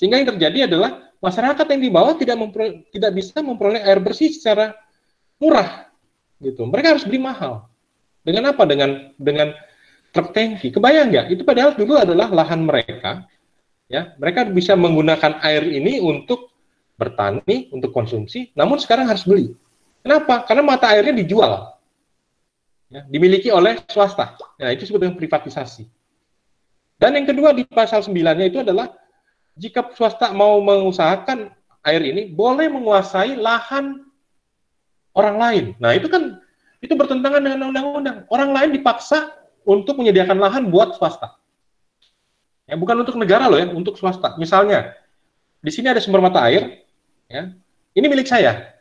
Sehingga yang terjadi adalah masyarakat yang di bawah tidak bisa memperoleh air bersih secara murah, gitu. Mereka harus beli mahal. Dengan apa? Dengan truk tangki. Kebayang nggak? Itu padahal dulu adalah lahan mereka, ya. Mereka bisa menggunakan air ini untuk bertani, untuk konsumsi, namun sekarang harus beli. Kenapa? Karena mata airnya dijual, ya, dimiliki oleh swasta. Nah, itu disebut dengan privatisasi. Dan yang kedua di pasal 9-nya itu adalah jika swasta mau mengusahakan air ini, boleh menguasai lahan orang lain. Nah, itu kan itu bertentangan dengan undang-undang. Orang lain dipaksa untuk menyediakan lahan buat swasta. Ya, bukan untuk negara loh ya, untuk swasta. Misalnya, di sini ada sumber mata air, ya. Ini milik saya.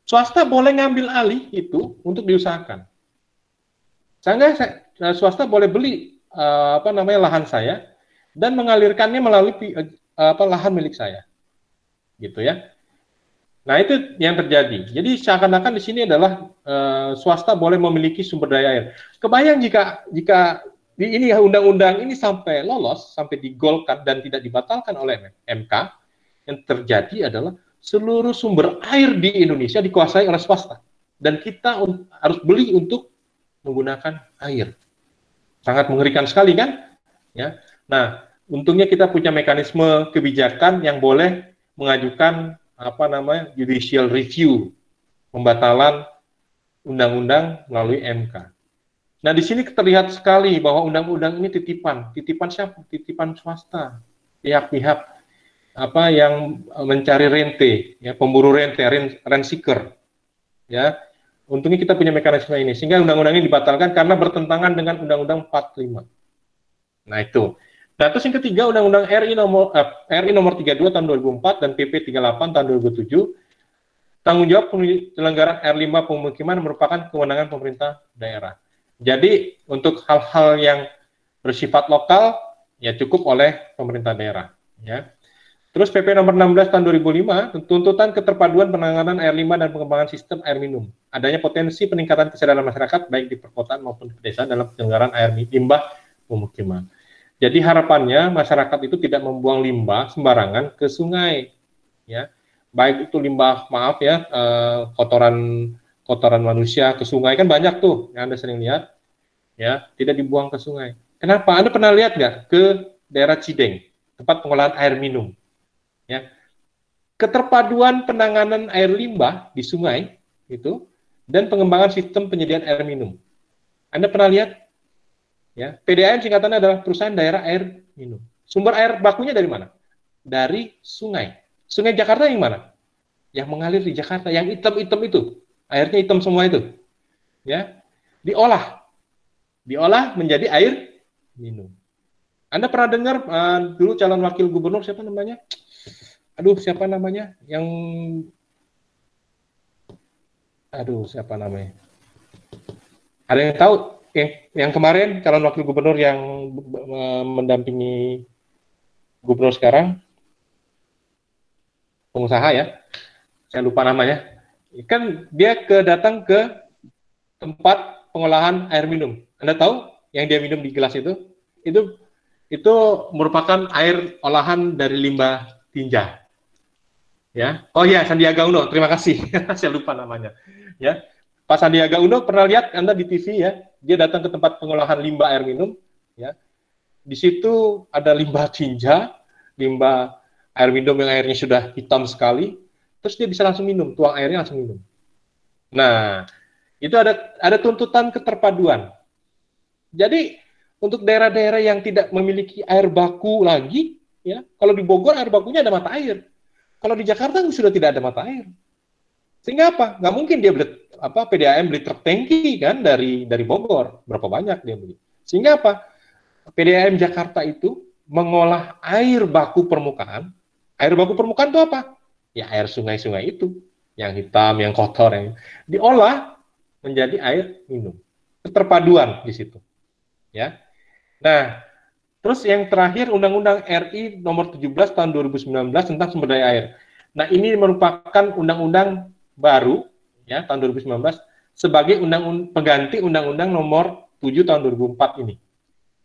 Swasta boleh ngambil alih itu untuk diusahakan. Sehingga swasta boleh beli lahan saya dan mengalirkannya melalui lahan milik saya, gitu ya. Nah, itu yang terjadi. Jadi seakan-akan di sini adalah swasta boleh memiliki sumber daya air. Kebayang jika di ini undang-undang ini sampai lolos, sampai digolkan dan tidak dibatalkan oleh MK, yang terjadi adalah seluruh sumber air di Indonesia dikuasai oleh swasta dan kita harus beli untuk menggunakan air. Sangat mengerikan sekali kan? Ya. Nah, untungnya kita punya mekanisme kebijakan yang boleh mengajukan judicial review, pembatalan undang-undang melalui MK. Nah, di sini terlihat sekali bahwa undang-undang ini titipan siapa? Titipan swasta, pihak-pihak yang mencari rente, ya, pemburu rente, rent seeker, ya. Untungnya kita punya mekanisme ini, sehingga undang-undang ini dibatalkan karena bertentangan dengan Undang-Undang 45. Nah, itu. Nah, terus yang ketiga, Undang-Undang RI nomor 32 tahun 2004 dan PP 38 tahun 2007, tanggung jawab penyelenggaraan R5 pemukiman merupakan kewenangan pemerintah daerah. Jadi, untuk hal-hal yang bersifat lokal, ya cukup oleh pemerintah daerah. Ya. Terus PP nomor 16 tahun 2005, tuntutan keterpaduan penanganan air limbah dan pengembangan sistem air minum. Adanya potensi peningkatan kesadaran masyarakat baik di perkotaan maupun di pedesaan dalam penyelenggaraan air limbah pemukiman. Jadi harapannya masyarakat itu tidak membuang limbah sembarangan ke sungai, ya. Baik itu limbah, kotoran manusia ke sungai, kan banyak tuh yang Anda sering lihat, ya, tidak dibuang ke sungai. Kenapa? Anda pernah lihat nggak ke daerah Cideng, tempat pengolahan air minum? Ya, keterpaduan penanganan air limbah di sungai itu dan pengembangan sistem penyediaan air minum. Anda pernah lihat? Ya, PDAM singkatannya adalah Perusahaan Daerah Air Minum. Sumber air bakunya dari mana? Dari sungai. Sungai Jakarta yang mana? Yang mengalir di Jakarta, yang hitam-hitam itu, airnya hitam semua itu. Ya, diolah menjadi air minum. Anda pernah dengar dulu calon wakil gubernur siapa namanya? Siapa namanya? Siapa namanya? Ada yang tahu? Yang kemarin calon wakil gubernur yang mendampingi gubernur sekarang, pengusaha ya, saya lupa namanya. Kan dia datang ke tempat pengolahan air minum. Anda tahu yang dia minum di gelas itu merupakan air olahan dari limbah tinja. Ya, oh ya, Sandiaga Uno, terima kasih, saya lupa namanya. Ya, Pak Sandiaga Uno pernah lihat Anda di TV ya, dia datang ke tempat pengolahan limbah air minum, ya, di situ ada limbah tinja, limbah air minum yang airnya sudah hitam sekali, terus dia bisa langsung minum, tuang airnya langsung minum. Nah, itu ada tuntutan keterpaduan. Jadi untuk daerah-daerah yang tidak memiliki air baku lagi, ya, kalau di Bogor air bakunya ada mata air. Kalau di Jakarta sudah tidak ada mata air. Sehingga apa? Nggak mungkin dia beli PDAM beli truk tangki kan dari Bogor. Berapa banyak dia beli. Sehingga apa? PDAM Jakarta itu mengolah air baku permukaan. Air baku permukaan itu apa? Ya air sungai-sungai itu. Yang hitam, yang kotor. Yang diolah menjadi air minum. Keterpaduan di situ. Ya. Nah, terus yang terakhir Undang-Undang RI nomor 17 tahun 2019 tentang sumber daya air. Nah, ini merupakan undang-undang baru ya tahun 2019 sebagai pengganti Undang-Undang nomor 7 tahun 2004 ini.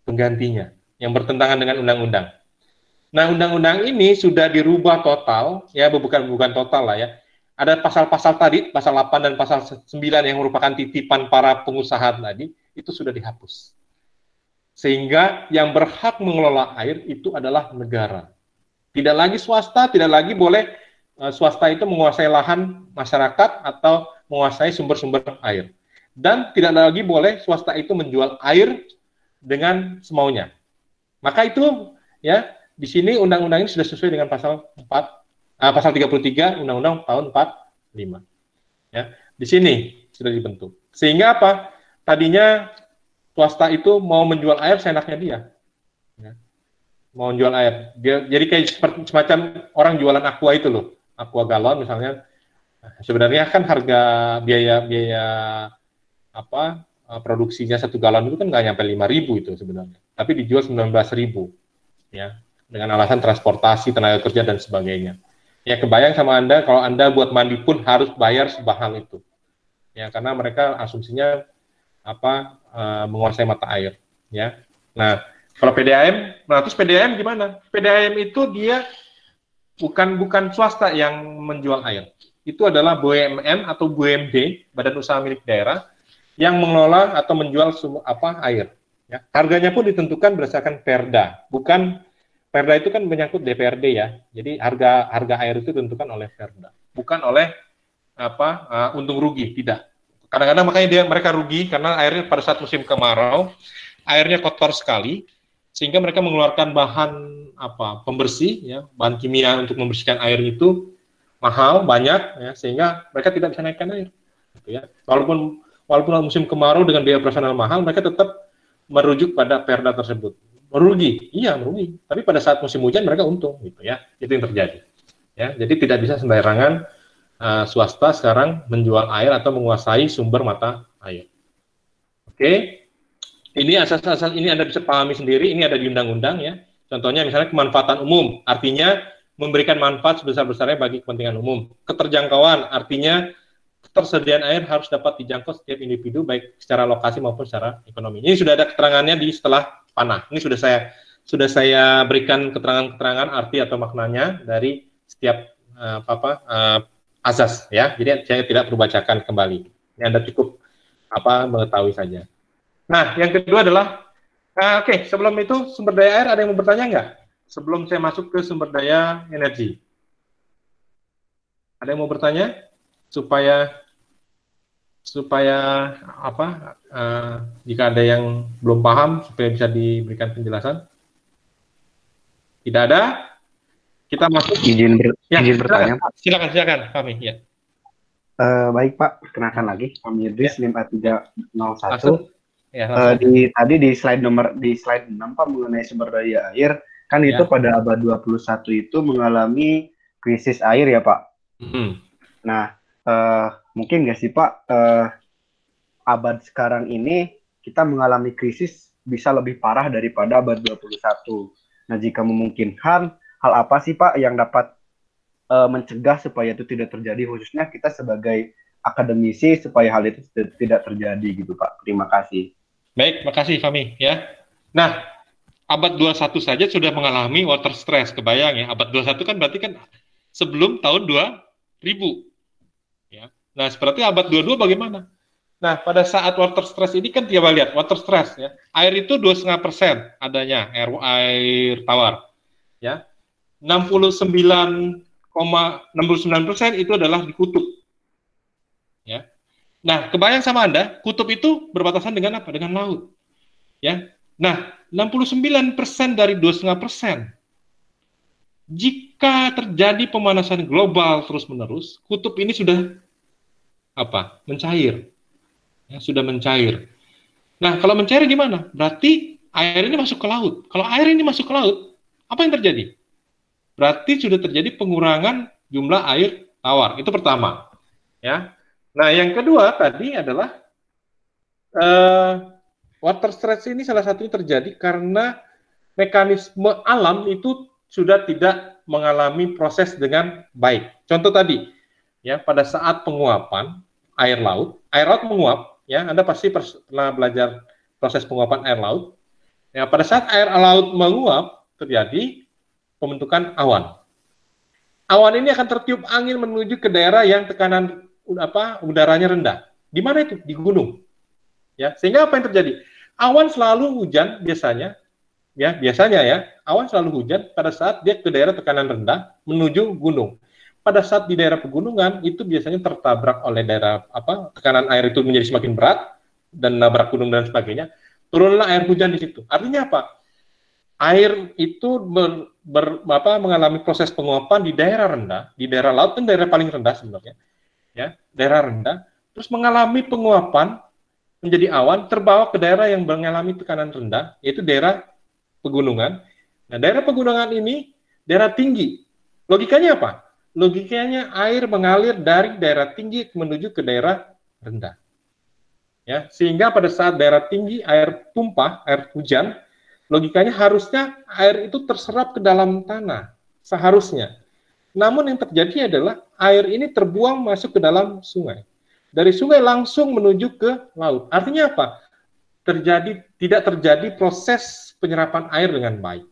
Penggantinya yang bertentangan dengan undang-undang. Nah, undang-undang ini sudah dirubah total, ya bukan total lah ya. Ada pasal-pasal tadi, pasal 8 dan pasal 9 yang merupakan titipan para pengusaha tadi, itu sudah dihapus. Sehingga yang berhak mengelola air itu adalah negara. Tidak lagi swasta, tidak lagi boleh swasta itu menguasai lahan masyarakat atau menguasai sumber-sumber air. Dan tidak lagi boleh swasta itu menjual air dengan semaunya. Maka itu ya di sini undang-undang ini sudah sesuai dengan pasal 33 Undang-Undang tahun 45. Ya, di sini sudah dibentuk. Sehingga apa? Tadinya swasta itu mau menjual air seenaknya dia. Ya. Mau menjual air. Jadi kayak semacam orang jualan aqua itu loh. Aqua galon misalnya. Sebenarnya kan harga biaya produksinya 1 galon itu kan nggak nyampe 5.000 itu sebenarnya. Tapi dijual 19.000. Ya. Dengan alasan transportasi, tenaga kerja, dan sebagainya. Ya, kebayang sama Anda, kalau Anda buat mandi pun harus bayar sebahal itu. Ya, karena mereka asumsinya menguasai mata air. Ya. Nah, kalau PDAM, terus PDAM gimana? PDAM itu dia bukan swasta yang menjual air. Itu adalah BUMN atau BUMD, Badan Usaha Milik Daerah, yang mengelola atau menjual air. Ya. Harganya pun ditentukan berdasarkan perda, bukan perda itu kan menyangkut DPRD ya. Jadi harga air itu ditentukan oleh perda, bukan oleh untung rugi, tidak. Kadang-kadang makanya mereka rugi karena airnya pada saat musim kemarau airnya kotor sekali sehingga mereka mengeluarkan bahan pembersih ya, bahan kimia untuk membersihkan air itu mahal banyak ya, sehingga mereka tidak bisa naikkan air. Gitu ya. Walaupun musim kemarau dengan biaya operasional mahal, mereka tetap merujuk pada perda tersebut. Merugi, iya merugi. Tapi pada saat musim hujan mereka untung, gitu ya. Itu yang terjadi. Ya, jadi tidak bisa sembarangan swasta sekarang menjual air atau menguasai sumber mata air. Oke, ini asas-asas ini Anda bisa pahami sendiri. Ini ada di undang-undang ya. Contohnya misalnya kemanfaatan umum, artinya memberikan manfaat sebesar-besarnya bagi kepentingan umum. Keterjangkauan, artinya ketersediaan air harus dapat dijangkau setiap individu baik secara lokasi maupun secara ekonomi. Ini sudah ada keterangannya di setelah panah. Ini sudah saya berikan keterangan-keterangan arti atau maknanya dari setiap asas ya. Jadi saya tidak perlu bacakan kembali. Ini Anda cukup mengetahui saja. Nah, yang kedua adalah oke, sebelum itu sumber daya air ada yang mau bertanya nggak? Sebelum saya masuk ke sumber daya energi. Ada yang mau bertanya supaya jika ada yang belum paham supaya bisa diberikan penjelasan. Tidak ada, kita masuk. Izin bertanya, Pak. Silakan, Fahmi. Ya. Baik, Pak. Perkenalkan lagi, Fahmi Idris, NIM 5301. Tadi di slide 6 Pak mengenai sumber daya air, kan itu pada abad 21 itu mengalami krisis air ya, Pak. Nah, mungkin nggak sih Pak, abad sekarang ini kita mengalami krisis bisa lebih parah daripada abad 21. Nah, jika memungkinkan, hal apa sih Pak yang dapat mencegah supaya itu tidak terjadi, khususnya kita sebagai akademisi supaya hal itu tidak terjadi gitu Pak. Terima kasih. Baik, makasih Fahmi ya. Nah, abad 21 saja sudah mengalami water stress, kebayang ya. Abad 21 kan berarti kan sebelum tahun 2000. Ya. Nah, seperti abad 22 bagaimana? Nah, pada saat water stress ini kan coba lihat water stress ya. Air itu 2,5% adanya air tawar. Ya. 69,69% itu adalah di kutub. Ya. Nah, kebayang sama Anda, kutub itu berbatasan dengan apa? Dengan laut. Ya. Nah, 69% dari 2,5%. Jika terjadi pemanasan global terus-menerus, kutub ini sudah mencair. Ya, sudah mencair. Nah, kalau mencair gimana? Berarti air ini masuk ke laut. Kalau air ini masuk ke laut, apa yang terjadi? Berarti sudah terjadi pengurangan jumlah air tawar. Itu pertama. Ya. Nah, yang kedua tadi adalah water stress ini salah satunya terjadi karena mekanisme alam itu sudah tidak mengalami proses dengan baik. Contoh tadi, ya pada saat penguapan air laut menguap, ya Anda pasti pernah belajar proses penguapan air laut. Ya pada saat air laut menguap terjadi pembentukan awan. Awan ini akan tertiup angin menuju ke daerah yang tekanan udaranya rendah. Di mana itu? Di gunung. Ya, sehingga apa yang terjadi? Awan selalu hujan biasanya, awan selalu hujan pada saat dia ke daerah tekanan rendah menuju gunung. Pada saat di daerah pegunungan itu biasanya tertabrak oleh daerah tekanan air itu menjadi semakin berat dan nabrak gunung dan sebagainya. Turunlah air hujan di situ. Artinya apa? Air itu mengalami proses penguapan di daerah rendah, di daerah laut, dan daerah paling rendah sebenarnya, ya, daerah rendah, terus mengalami penguapan menjadi awan, terbawa ke daerah yang mengalami tekanan rendah, yaitu daerah pegunungan. Nah, daerah pegunungan ini daerah tinggi. Logikanya apa? Logikanya air mengalir dari daerah tinggi menuju ke daerah rendah. Ya, sehingga pada saat daerah tinggi air tumpah, air hujan, logikanya harusnya air itu terserap ke dalam tanah, seharusnya. Namun yang terjadi adalah air ini terbuang masuk ke dalam sungai. Dari sungai langsung menuju ke laut. Artinya apa? Tidak terjadi proses penyerapan air dengan baik.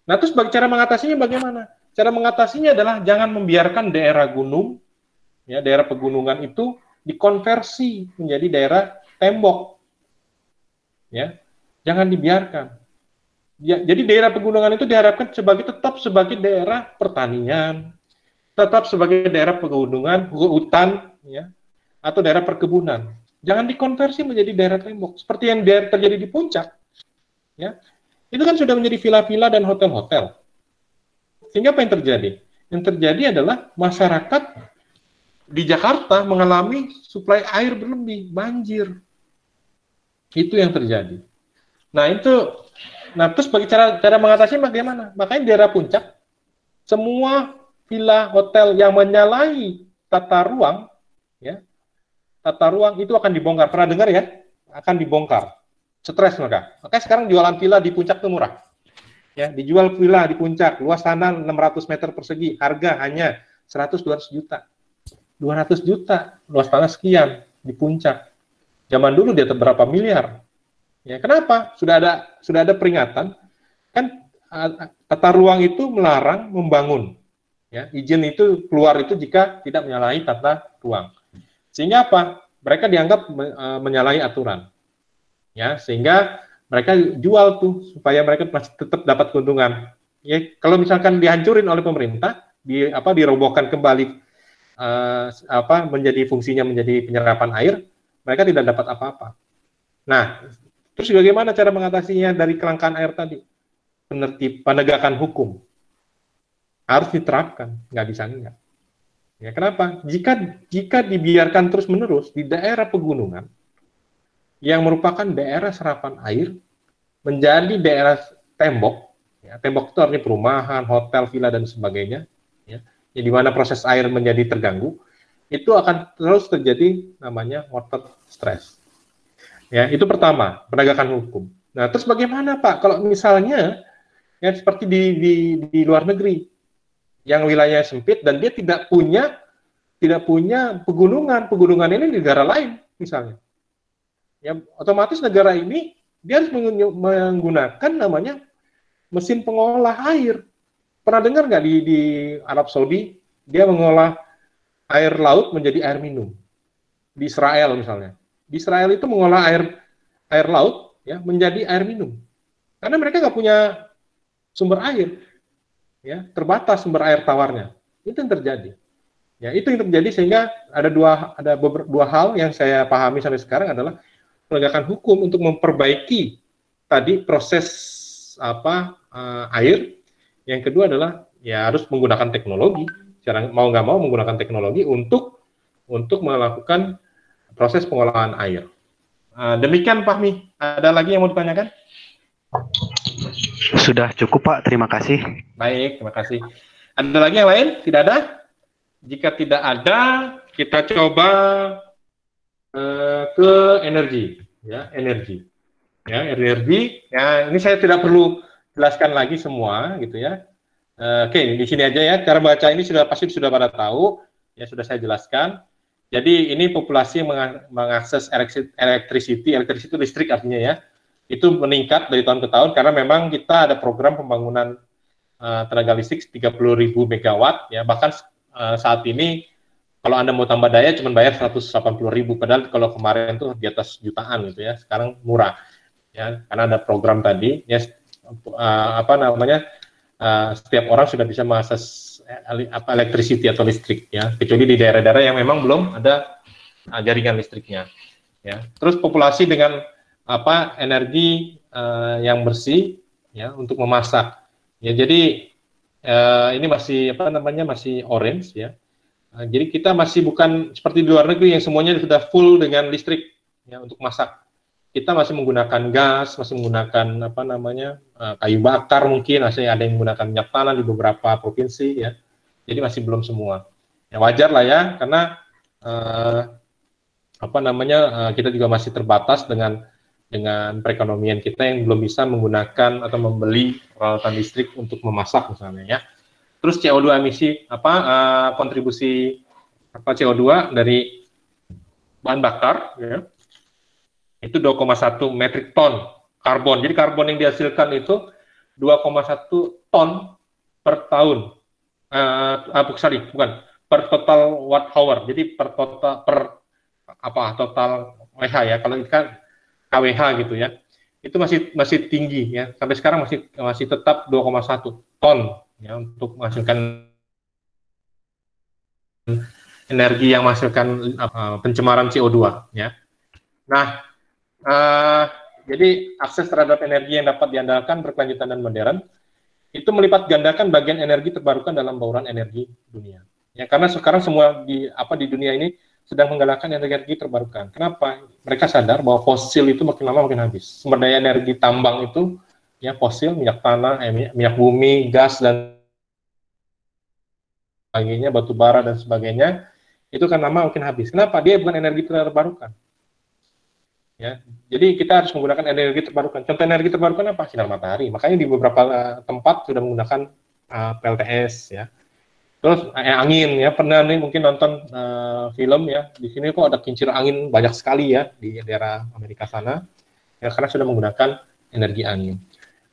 Nah, terus cara mengatasinya bagaimana? Cara mengatasinya adalah jangan membiarkan daerah gunung, ya, daerah pegunungan itu dikonversi menjadi daerah tembok. Ya. Jangan dibiarkan. Ya, jadi daerah pegunungan itu diharapkan tetap sebagai daerah pertanian, tetap sebagai daerah pegunungan, hutan, ya, atau daerah perkebunan. Jangan dikonversi menjadi daerah tembok seperti yang terjadi di puncak. Ya, itu kan sudah menjadi villa-villa dan hotel-hotel. Sehingga apa yang terjadi? Yang terjadi adalah masyarakat di Jakarta mengalami suplai air berlebih, banjir. Itu yang terjadi. Nah, terus bagi cara mengatasinya bagaimana? Makanya di daerah puncak, semua villa, hotel yang menyalahi tata ruang, ya, tata ruang itu akan dibongkar. Pernah dengar ya? Akan dibongkar. Stres mereka. Makanya sekarang jualan villa di puncak itu murah. Ya, dijual villa di puncak, luas tanah 600 meter persegi, harga hanya 100-200 juta. 200 juta, luas tanah sekian di puncak. Zaman dulu dia berapa miliar. Ya, kenapa? Sudah ada peringatan. Kan tata ruang itu melarang membangun. Ya, izin itu keluar itu jika tidak menyalahi tata ruang. Sehingga apa? Mereka dianggap menyalahi aturan. Ya, sehingga mereka jual tuh supaya mereka masih tetap dapat keuntungan. Ya, kalau misalkan dihancurin oleh pemerintah, dirobohkan kembali menjadi fungsinya menjadi penyerapan air, mereka tidak dapat apa-apa. Nah, terus bagaimana cara mengatasinya dari kelangkaan air tadi? Penegakan hukum harus diterapkan, nggak bisa enggak. Ya, kenapa? Jika dibiarkan terus-menerus di daerah pegunungan yang merupakan daerah serapan air menjadi daerah tembok, ya, tembok itu artinya perumahan, hotel, villa dan sebagainya, ya, di mana proses air menjadi terganggu, itu akan terus terjadi namanya water stress. Ya, itu pertama, penegakan hukum. Nah, terus bagaimana Pak kalau misalnya ya seperti di luar negeri yang wilayahnya sempit dan dia tidak punya pegunungan ini di negara lain misalnya. Ya, otomatis negara ini dia harus menggunakan namanya mesin pengolah air. Pernah dengar nggak di Arab Saudi dia mengolah air laut menjadi air minum? Di Israel misalnya. Di Israel itu mengolah air laut ya menjadi air minum karena mereka nggak punya sumber air, ya, terbatas sumber air tawarnya. Itu yang terjadi. Ya, itu yang terjadi sehingga ada dua hal yang saya pahami sampai sekarang adalah penegakan hukum untuk memperbaiki tadi proses air. Yang kedua adalah ya harus menggunakan teknologi. Mau nggak mau menggunakan teknologi untuk melakukan proses pengolahan air. Demikian Pak Mi. Ada lagi yang mau ditanyakan? Sudah cukup Pak, terima kasih. Baik, terima kasih. Ada lagi yang lain? Tidak ada? Jika tidak ada, kita coba ke energi. Ya, energi. Ya, energi. Ya, ini saya tidak perlu jelaskan lagi semua, gitu ya. Oke, di sini aja ya. Cara baca ini pasti sudah pada tahu. Ya, sudah saya jelaskan. Jadi ini populasi yang mengakses electricity listrik artinya ya, itu meningkat dari tahun ke tahun karena memang kita ada program pembangunan tenaga listrik 30.000 megawatt ya, bahkan saat ini kalau Anda mau tambah daya cuma bayar 180.000, padahal kalau kemarin tuh di atas jutaan gitu ya, sekarang murah ya, karena ada program tadi ya, setiap orang sudah bisa mengakses electricity atau listrik ya, kecuali di daerah-daerah yang memang belum ada jaringan listriknya ya. Terus populasi dengan energi yang bersih ya untuk memasak ya. Jadi ini masih masih orange ya. Jadi kita masih bukan seperti di luar negeri yang semuanya sudah full dengan listrik ya untuk masak. Kita masih menggunakan gas, masih menggunakan kayu bakar mungkin, masih ada yang menggunakan minyak tanah di beberapa provinsi ya. Jadi masih belum semua. Ya wajar lah ya, karena kita juga masih terbatas dengan perekonomian kita yang belum bisa menggunakan atau membeli peralatan listrik untuk memasak misalnya ya. Terus CO2 emisi kontribusi CO2 dari bahan bakar ya, itu 2,1 metrik ton karbon. Jadi karbon yang dihasilkan itu 2,1 ton per tahun. Bukan per total watt hour. Jadi total WH ya. Kalau itu kan KWH gitu ya. Itu masih tinggi ya. Sampai sekarang masih tetap 2,1 ton ya untuk menghasilkan energi yang menghasilkan pencemaran CO2 ya. Nah, jadi akses terhadap energi yang dapat diandalkan, berkelanjutan dan modern itu melipat gandakan bagian energi terbarukan dalam bauran energi dunia. Ya, karena sekarang semua di dunia ini sedang menggalakkan energi terbarukan. Kenapa? Mereka sadar bahwa fosil itu makin lama makin habis. Sumber daya energi tambang itu ya fosil, minyak tanah, minyak bumi, gas dan sebagainya, batu bara dan sebagainya, itu kan lama makin habis. Kenapa? Dia bukan energi terbarukan. Ya, jadi kita harus menggunakan energi terbarukan. Contoh energi terbarukan apa? Sinar matahari. Makanya di beberapa tempat sudah menggunakan PLTS ya. Terus angin ya, pernah nih mungkin nonton film ya, di sini kok ada kincir angin banyak sekali ya di daerah Amerika sana, ya karena sudah menggunakan energi angin.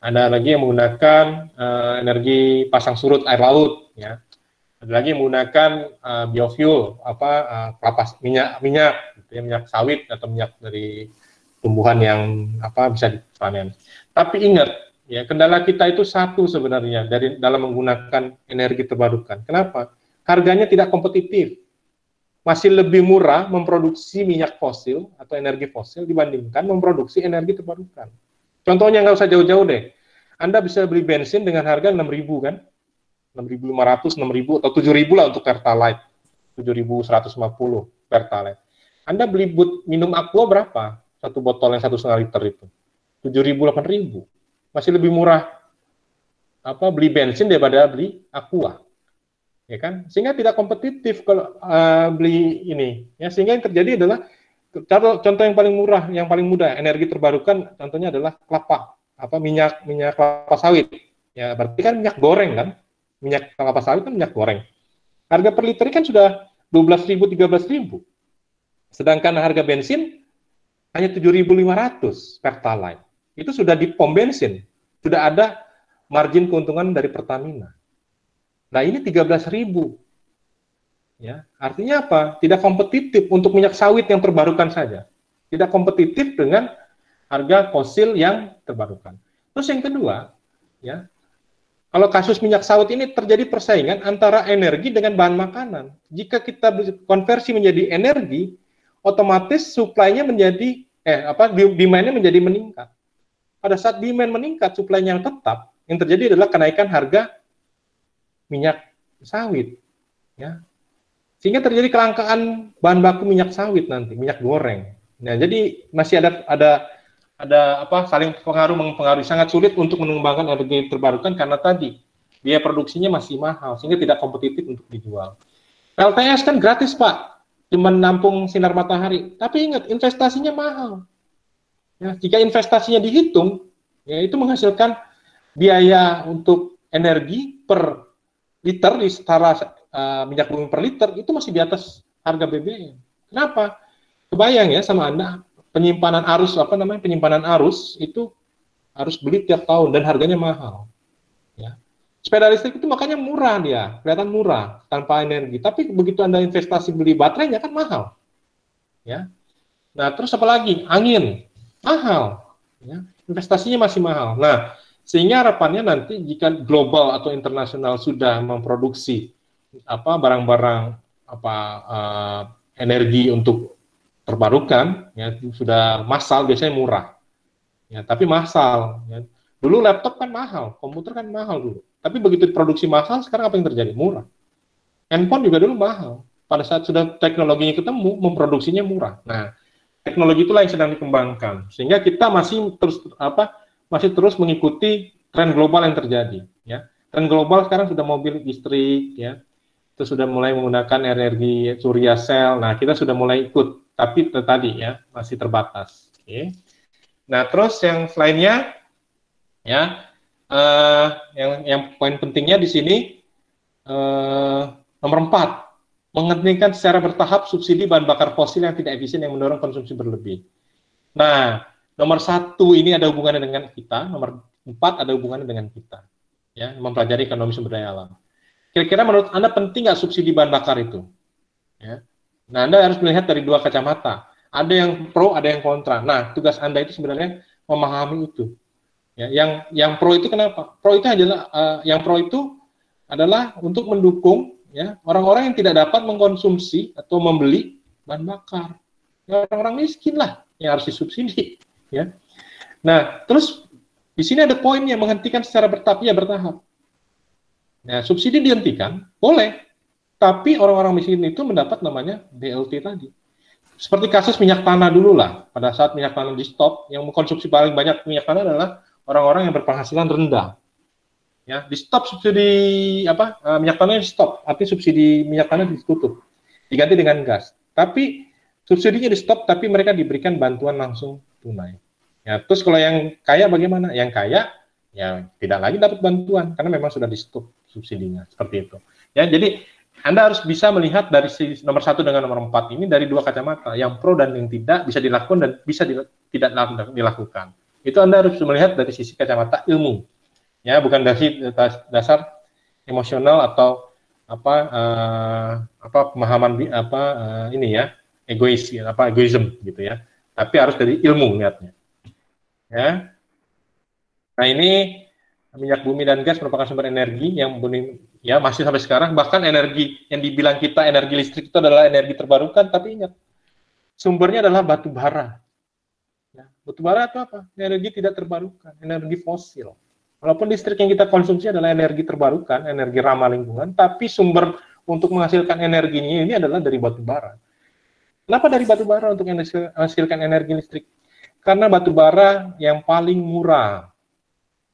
Ada lagi yang menggunakan energi pasang surut air laut ya. Ada lagi yang menggunakan biofuel minyak gitu ya, minyak sawit atau minyak dari tumbuhan yang bisa dipanen. Tapi ingat ya, kendala kita itu satu sebenarnya dalam menggunakan energi terbarukan. Kenapa? Harganya tidak kompetitif. Masih lebih murah memproduksi minyak fosil atau energi fosil dibandingkan memproduksi energi terbarukan. Contohnya nggak usah jauh-jauh deh. Anda bisa beli bensin dengan harga 6.000 kan? 6.500, 6.000 atau 7.000 lah untuk Pertalite. 7.150 Pertalite. Anda beli minum Aqua berapa? Satu botol yang 1,5 liter itu. 7.000, 8.000. Masih lebih murah beli bensin daripada beli Aqua. Ya kan? Sehingga tidak kompetitif kalau beli ini. Ya, sehingga yang terjadi adalah contoh yang paling murah, yang paling mudah energi terbarukan contohnya adalah minyak kelapa sawit. Ya, berarti kan minyak goreng kan? Minyak kelapa sawit kan minyak goreng. Harga per liter kan sudah 12.000, 13.000. Sedangkan harga bensin hanya 7.500 Pertalite. Itu sudah di pom bensin. Sudah ada margin keuntungan dari Pertamina. Nah, ini 13.000. Ya, artinya apa? Tidak kompetitif untuk minyak sawit yang terbarukan saja. Tidak kompetitif dengan harga fosil yang terbarukan. Terus yang kedua, ya, kalau kasus minyak sawit ini terjadi persaingan antara energi dengan bahan makanan. Jika kita konversi menjadi energi, otomatis supply-nya menjadi demand-nya menjadi meningkat. Pada saat demand meningkat, supply-nya yang tetap, yang terjadi adalah kenaikan harga minyak sawit, ya. Sehingga terjadi kelangkaan bahan baku minyak sawit nanti, minyak goreng. Nah, jadi masih ada saling mempengaruhi, sangat sulit untuk mengembangkan energi terbarukan karena tadi biaya produksinya masih mahal sehingga tidak kompetitif untuk dijual. PLTS kan gratis, Pak, cuma nampung sinar matahari. Tapi ingat, investasinya mahal. Ya, jika investasinya dihitung, ya itu menghasilkan biaya untuk energi per liter di setara minyak bumi per liter itu masih di atas harga BBM. Kenapa? Kebayang ya sama Anda, penyimpanan arus itu harus beli tiap tahun dan harganya mahal. Ya. Sepeda listrik itu makanya murah dia, kelihatan murah tanpa energi. Tapi begitu Anda investasi beli baterainya kan mahal. Ya. Nah, terus apa lagi? Angin. Mahal. Ya. Investasinya masih mahal. Nah, sehingga harapannya nanti jika global atau internasional sudah memproduksi barang-barang energi untuk terbarukan, ya sudah massal, biasanya murah. Ya, tapi massal. Ya. Dulu laptop kan mahal, komputer kan mahal dulu. Tapi begitu produksi mahal, sekarang apa yang terjadi? Murah. Handphone juga dulu mahal. Pada saat sudah teknologinya ketemu, memproduksinya murah. Nah, teknologi itulah yang sedang dikembangkan. Sehingga kita masih terus mengikuti tren global yang terjadi. Ya. Tren global sekarang sudah mobil listrik, ya. Itu sudah mulai menggunakan energi surya sel. Nah, kita sudah mulai ikut, tapi tadi ya masih terbatas. Oke. Nah, terus yang selainnya, ya. Yang poin pentingnya di sini nomor 4, menghentikan secara bertahap subsidi bahan bakar fosil yang tidak efisien yang mendorong konsumsi berlebih. Nah, nomor 1 ini ada hubungannya dengan kita, nomor 4 ada hubungannya dengan kita, ya, mempelajari ekonomi sumber daya alam. Kira-kira menurut Anda penting nggak subsidi bahan bakar itu? Ya. Nah, Anda harus melihat dari 2 kacamata. Ada yang pro, ada yang kontra. Nah, tugas Anda itu sebenarnya memahami itu. Ya, yang pro itu kenapa? Pro itu adalah untuk mendukung, ya, orang-orang yang tidak dapat mengkonsumsi atau membeli bahan bakar. Ya, orang-orang miskin lah yang harus disubsidi. Ya. Nah, terus di sini ada poinnya, menghentikan secara bertahap. Nah, subsidi dihentikan, boleh. Tapi orang-orang miskin itu mendapat namanya BLT tadi. Seperti kasus minyak tanah dulu lah. Pada saat minyak tanah di stop, yang mengkonsumsi paling banyak minyak tanah adalah orang-orang yang berpenghasilan rendah. Ya, di stop subsidi minyak tanah di stop, artinya subsidi minyak tanah ditutup, diganti dengan gas. Tapi subsidinya di stop, tapi mereka diberikan bantuan langsung tunai. Ya, terus kalau yang kaya bagaimana? Yang kaya ya tidak lagi dapat bantuan karena memang sudah di stop subsidinya, seperti itu. Ya, jadi Anda harus bisa melihat dari nomor 1 dengan nomor 4 ini dari 2 kacamata, yang pro dan yang tidak bisa dilakukan dan bisa tidak dilakukan. Itu Anda harus melihat dari sisi kacamata ilmu, ya, bukan dari dasar emosional atau pemahaman egoisme gitu ya. Tapi harus dari ilmu lihatnya. Ya. Nah, ini minyak bumi dan gas merupakan sumber energi yang ya masih sampai sekarang, bahkan energi yang dibilang kita energi listrik itu adalah energi terbarukan, tapi ingat sumbernya adalah batu bara. Ya, batu bara itu apa? Energi tidak terbarukan, energi fosil. Walaupun listrik yang kita konsumsi adalah energi terbarukan, energi ramah lingkungan, tapi sumber untuk menghasilkan energinya ini adalah dari batu bara. Kenapa dari batu bara untuk menghasilkan energi listrik? Karena batu bara yang paling murah,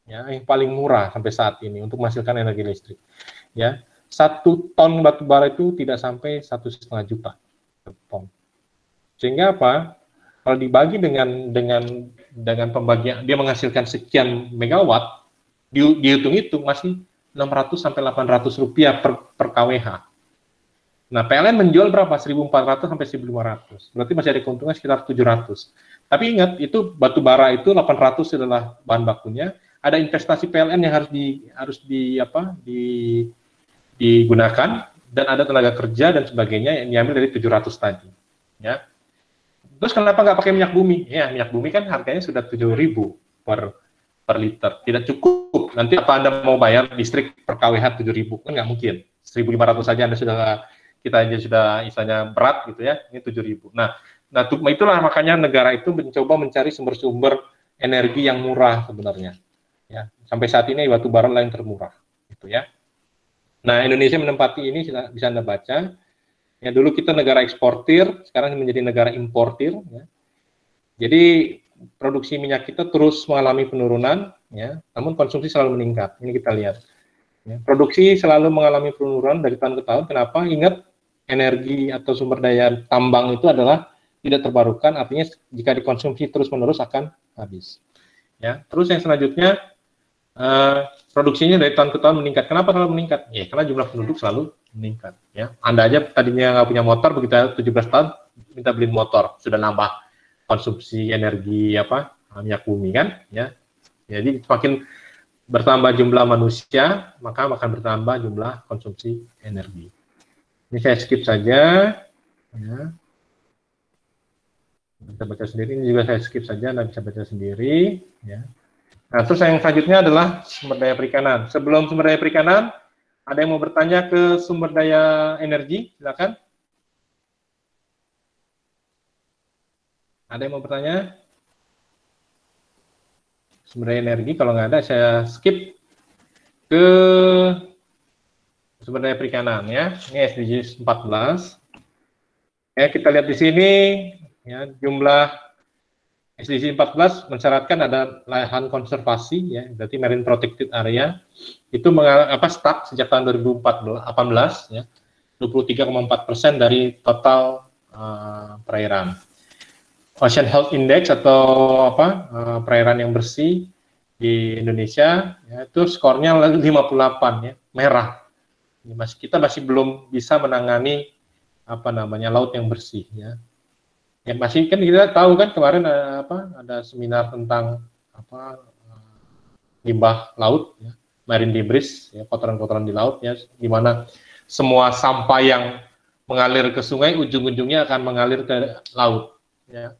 ya, yang paling murah sampai saat ini untuk menghasilkan energi listrik. Ya, 1 ton batu bara itu tidak sampai 1,5 juta ton. Sehingga apa? Kalau dibagi dengan pembagian, dia menghasilkan sekian megawatt, dihitung-hitung masih 600 sampai 800 rupiah per kWh. Nah, PLN menjual berapa? 1.400 sampai 1.500. Berarti masih ada keuntungan sekitar 700. Tapi ingat, itu batu bara itu 800 adalah bahan bakunya. Ada investasi PLN yang harus digunakan, dan ada tenaga kerja dan sebagainya yang diambil dari 700 tadi. Ya. Terus kenapa nggak pakai minyak bumi? Ya, minyak bumi kan harganya sudah 7.000 per liter. Tidak cukup. Nanti apa Anda mau bayar listrik per kWh 7.000? Kan nggak mungkin. 1.500 saja kita aja sudah istilahnya berat gitu ya. Ini 7.000. Nah, itulah makanya negara itu mencoba mencari sumber-sumber energi yang murah sebenarnya. Ya, sampai saat ini batu bara yang termurah, gitu ya. Nah, Indonesia menempati ini bisa Anda baca. Ya, dulu kita negara eksportir, sekarang menjadi negara importir. Ya. Jadi produksi minyak kita terus mengalami penurunan, ya, namun konsumsi selalu meningkat. Ini kita lihat. Ya, produksi selalu mengalami penurunan dari tahun ke tahun. Kenapa? Ingat, energi atau sumber daya tambang itu adalah tidak terbarukan, artinya jika dikonsumsi terus-menerus akan habis. Ya, terus yang selanjutnya, produksinya dari tahun ke tahun meningkat. Kenapa selalu meningkat? Ya, karena jumlah penduduk selalu meningkat. Ya, Anda aja tadinya nggak punya motor, begitu 17 tahun minta beliin motor, sudah nambah konsumsi energi minyak bumi kan? Ya, jadi semakin bertambah jumlah manusia, maka akan bertambah jumlah konsumsi energi. Ini saya skip saja. Ya. Bisa baca sendiri, ini juga saya skip saja, Anda bisa baca sendiri. Ya. Nah, terus yang selanjutnya adalah sumber daya perikanan. Sebelum sumber daya perikanan, ada yang mau bertanya ke sumber daya energi? Silakan. Ada yang mau bertanya? Sumber daya energi, kalau nggak ada, saya skip ke sumber daya perikanan ya. Ini SDGs 14. Ya, kita lihat di sini ya, jumlah SDG 14 mensyaratkan ada lahan konservasi ya, berarti marine protected area itu stuck sejak tahun 2018 ya, 23,4% dari total perairan. Ocean Health Index atau perairan yang bersih di Indonesia ya, itu skornya 58 ya, merah. Kita masih belum bisa menangani laut yang bersih ya. Ya masih kan kita tahu kan kemarin ada seminar tentang limbah laut ya, marine debris ya, kotoran-kotoran di laut ya, di mana semua sampah yang mengalir ke sungai ujung-ujungnya akan mengalir ke laut ya.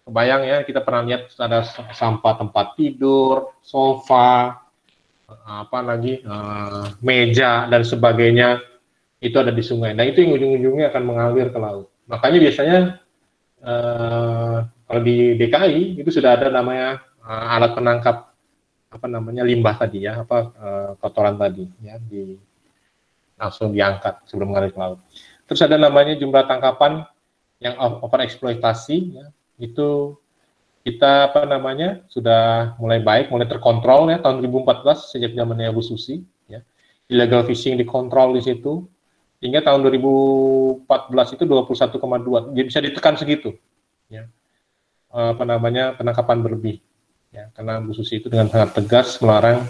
Kebayang ya, kita pernah lihat ada sampah tempat tidur, sofa, meja dan sebagainya itu ada di sungai. Nah, itu yang ujung-ujungnya akan mengalir ke laut. Makanya biasanya kalau di DKI itu sudah ada namanya alat penangkap limbah tadi ya, kotoran tadi ya, langsung diangkat sebelum mengalir ke laut. Terus ada namanya jumlah tangkapan yang overeksploitasi ya, itu kita sudah mulai baik, mulai terkontrol ya tahun 2014 sejak zamannya Bu Susi ya. Illegal fishing dikontrol di situ. Hingga tahun 2014 itu 21,2, dia bisa ditekan segitu, ya. Penangkapan berlebih, ya, karena Bu Susi itu dengan sangat tegas melarang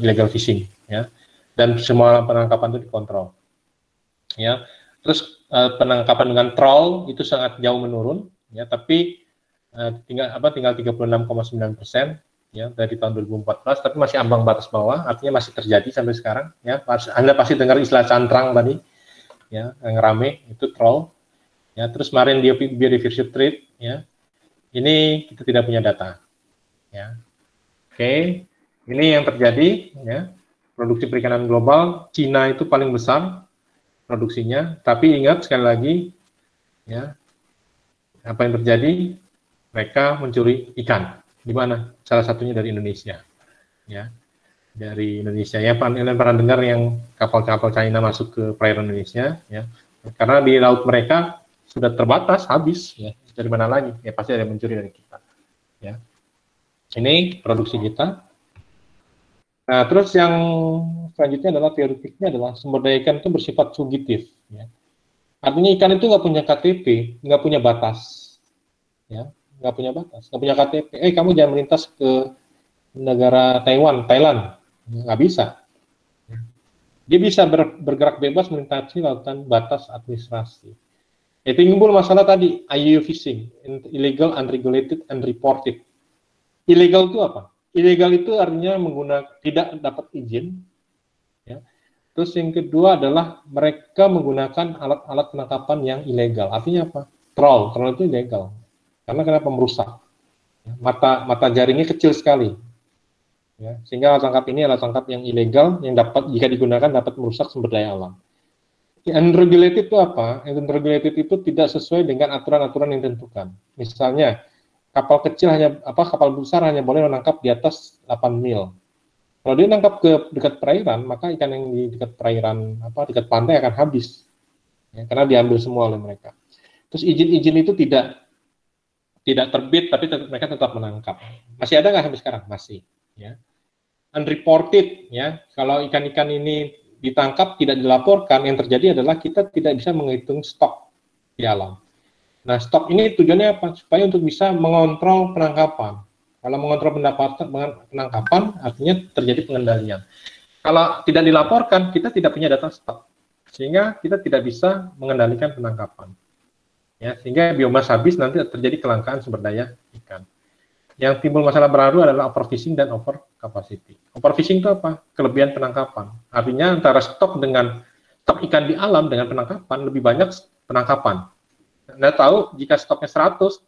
illegal fishing, ya, dan semua penangkapan itu dikontrol, ya. Terus penangkapan dengan troll itu sangat jauh menurun, ya, tapi tinggal 36,9%. Ya, dari tahun 2014, tapi masih ambang batas bawah, artinya masih terjadi sampai sekarang. Ya, Anda pasti dengar istilah cantrang tadi, ya, yang rame itu troll. Ya, terus marine biodiversity threat, ya, ini kita tidak punya data. Ya, oke, ini yang terjadi. Ya, produksi perikanan global, Cina itu paling besar produksinya, tapi ingat sekali lagi, ya, apa yang terjadi? Mereka mencuri ikan. Di mana? Salah satunya dari Indonesia, ya, dari Indonesia ya. Kalian pernah dengar yang kapal-kapal China masuk ke perairan Indonesia, ya, karena di laut mereka sudah terbatas, habis, ya, dari mana lagi? Ya pasti ada yang mencuri dari kita, ya. Ini produksi kita. Nah, terus yang selanjutnya adalah teoretiknya adalah sumber daya ikan itu bersifat fugitif, ya. Artinya ikan itu nggak punya KTP, nggak punya batas, ya. Nggak punya batas, nggak punya KTP. Kamu jangan melintas ke negara Thailand, nggak bisa. Dia bisa bergerak bebas melintasi lautan batas administrasi. Itu timbul masalah tadi, IUU fishing, illegal, unregulated, unreported. Illegal itu apa? Illegal itu artinya tidak dapat izin. Ya. Terus yang kedua adalah mereka menggunakan alat-alat penangkapan yang ilegal. Artinya apa? Troll itu ilegal. Karena kenapa? Merusak. Mata jaringnya kecil sekali. Ya, sehingga alat tangkap ini adalah tangkap yang ilegal yang dapat jika digunakan dapat merusak sumber daya alam. Unregulated itu apa? Unregulated itu tidak sesuai dengan aturan-aturan yang ditentukan. Misalnya kapal kecil kapal besar hanya boleh menangkap di atas 8 mil. Kalau dia nangkap ke dekat perairan, maka ikan yang di dekat perairan dekat pantai akan habis. Ya, karena diambil semua oleh mereka. Terus izin-izin itu tidak terbit, tapi mereka tetap menangkap. Masih ada nggak sampai sekarang? Masih. Ya. Unreported, ya. Kalau ikan-ikan ini ditangkap tidak dilaporkan, yang terjadi adalah kita tidak bisa menghitung stok di alam. Nah, stok ini tujuannya apa? Supaya untuk bisa mengontrol penangkapan. Kalau mengontrol penangkapan, artinya terjadi pengendalian. Kalau tidak dilaporkan, kita tidak punya data stok, sehingga kita tidak bisa mengendalikan penangkapan. Ya, sehingga biomas habis, nanti terjadi kelangkaan sumber daya ikan. Yang timbul masalah baru adalah overfishing dan over capacity. Overfishing itu apa? Kelebihan penangkapan. Artinya antara stok ikan di alam dengan penangkapan lebih banyak penangkapan. Anda tahu jika stoknya 100,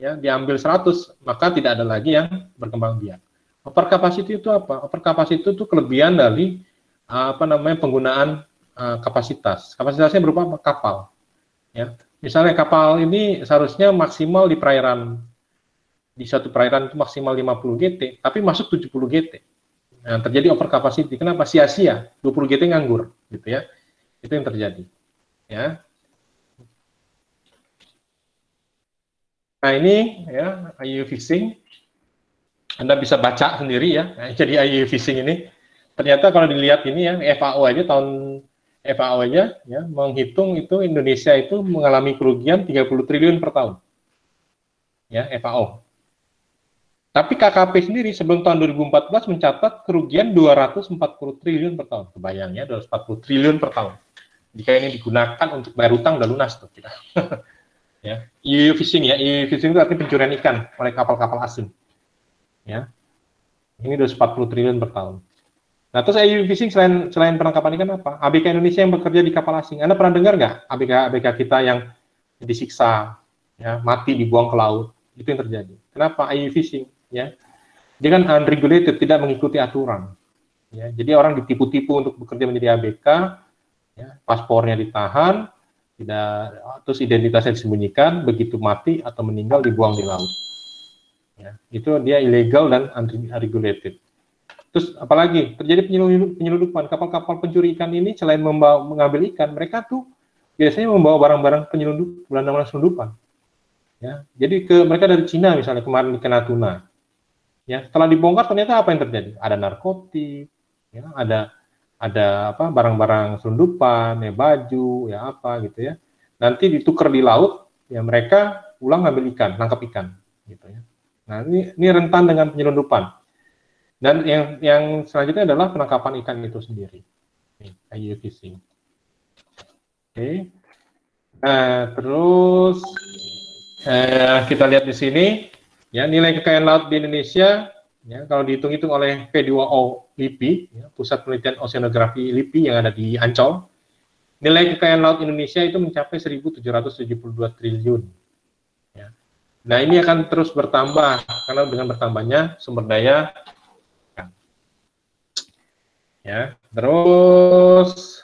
ya diambil 100, maka tidak ada lagi yang berkembang biak. Over capacity itu apa? Over capacity itu kelebihan dari penggunaan kapasitas. Kapasitasnya berupa kapal. Ya, misalnya kapal ini seharusnya maksimal di suatu perairan itu maksimal 50 GT, tapi masuk 70 GT. Nah, terjadi over capacity. Kenapa? Sia-sia, 20 GT nganggur, gitu ya. Itu yang terjadi. Ya. Nah, ini ya IUU fishing. Anda bisa baca sendiri ya. Nah, jadi IUU fishing ini ternyata kalau dilihat ini ya, FAO aja ya menghitung itu Indonesia itu mengalami kerugian 30 triliun per tahun. Ya, FAO. Tapi KKP sendiri sebelum tahun 2014 mencatat kerugian 240 triliun per tahun. Kebayang ya, 240 triliun per tahun. Jika ini digunakan untuk bayar utang, udah lunas tuh kita. Ya, IUU fishing ya, IUU fishing itu artinya pencurian ikan oleh kapal-kapal asing. Ya, ini 240 triliun per tahun. Nah, terus IUU fishing selain penangkapan ikan apa? ABK Indonesia yang bekerja di kapal asing. Anda pernah dengar nggak ABK kita yang disiksa, ya, mati dibuang ke laut? Itu yang terjadi. Kenapa? IUU fishing. Ya, dia kan unregulated, tidak mengikuti aturan. Ya, jadi orang ditipu-tipu untuk bekerja menjadi ABK, ya, paspornya ditahan, terus identitasnya disembunyikan, begitu mati atau meninggal dibuang di laut. Ya, itu dia ilegal dan unregulated. Terus apalagi terjadi penyelundupan. Kapal-kapal pencuri ikan ini selain mengambil ikan, mereka tuh biasanya membawa barang-barang penyelundupan. Ya, jadi mereka dari Cina misalnya kemarin di Natuna. Ya, setelah dibongkar ternyata apa yang terjadi? Ada narkotik, ya, ada barang-barang selundupan, ya baju, ya apa gitu ya. Nanti ditukar di laut, ya mereka pulang ngambil ikan, nangkap ikan, gitu ya. Nah ini rentan dengan penyelundupan. Dan yang selanjutnya adalah penangkapan ikan itu sendiri, IUU fishing. Oke. Nah terus kita lihat di sini. Ya, nilai kekayaan laut di Indonesia, ya, kalau dihitung-hitung oleh P2O LIPI, ya, Pusat Penelitian Oceanografi LIPI yang ada di Ancol, nilai kekayaan laut Indonesia itu mencapai 1.772 triliun. Ya. Nah, ini akan terus bertambah karena dengan bertambahnya sumber daya. Ya, terus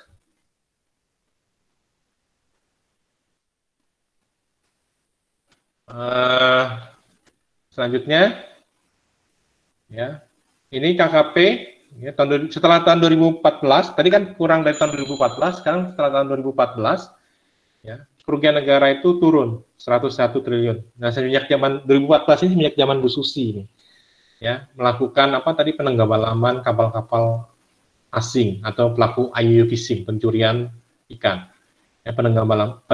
selanjutnya, ya, ini KKP ya, setelah tahun 2014, tadi kan kurang dari tahun 2014, sekarang setelah tahun 2014, ya, kerugian negara itu turun 101 triliun. Nah, sejak zaman 2014 ini sejak zaman Bu Susi ini, ya, melakukan penenggelaman kapal-kapal asing atau pelaku IUU fishing, pencurian ikan, ya, penenggelaman,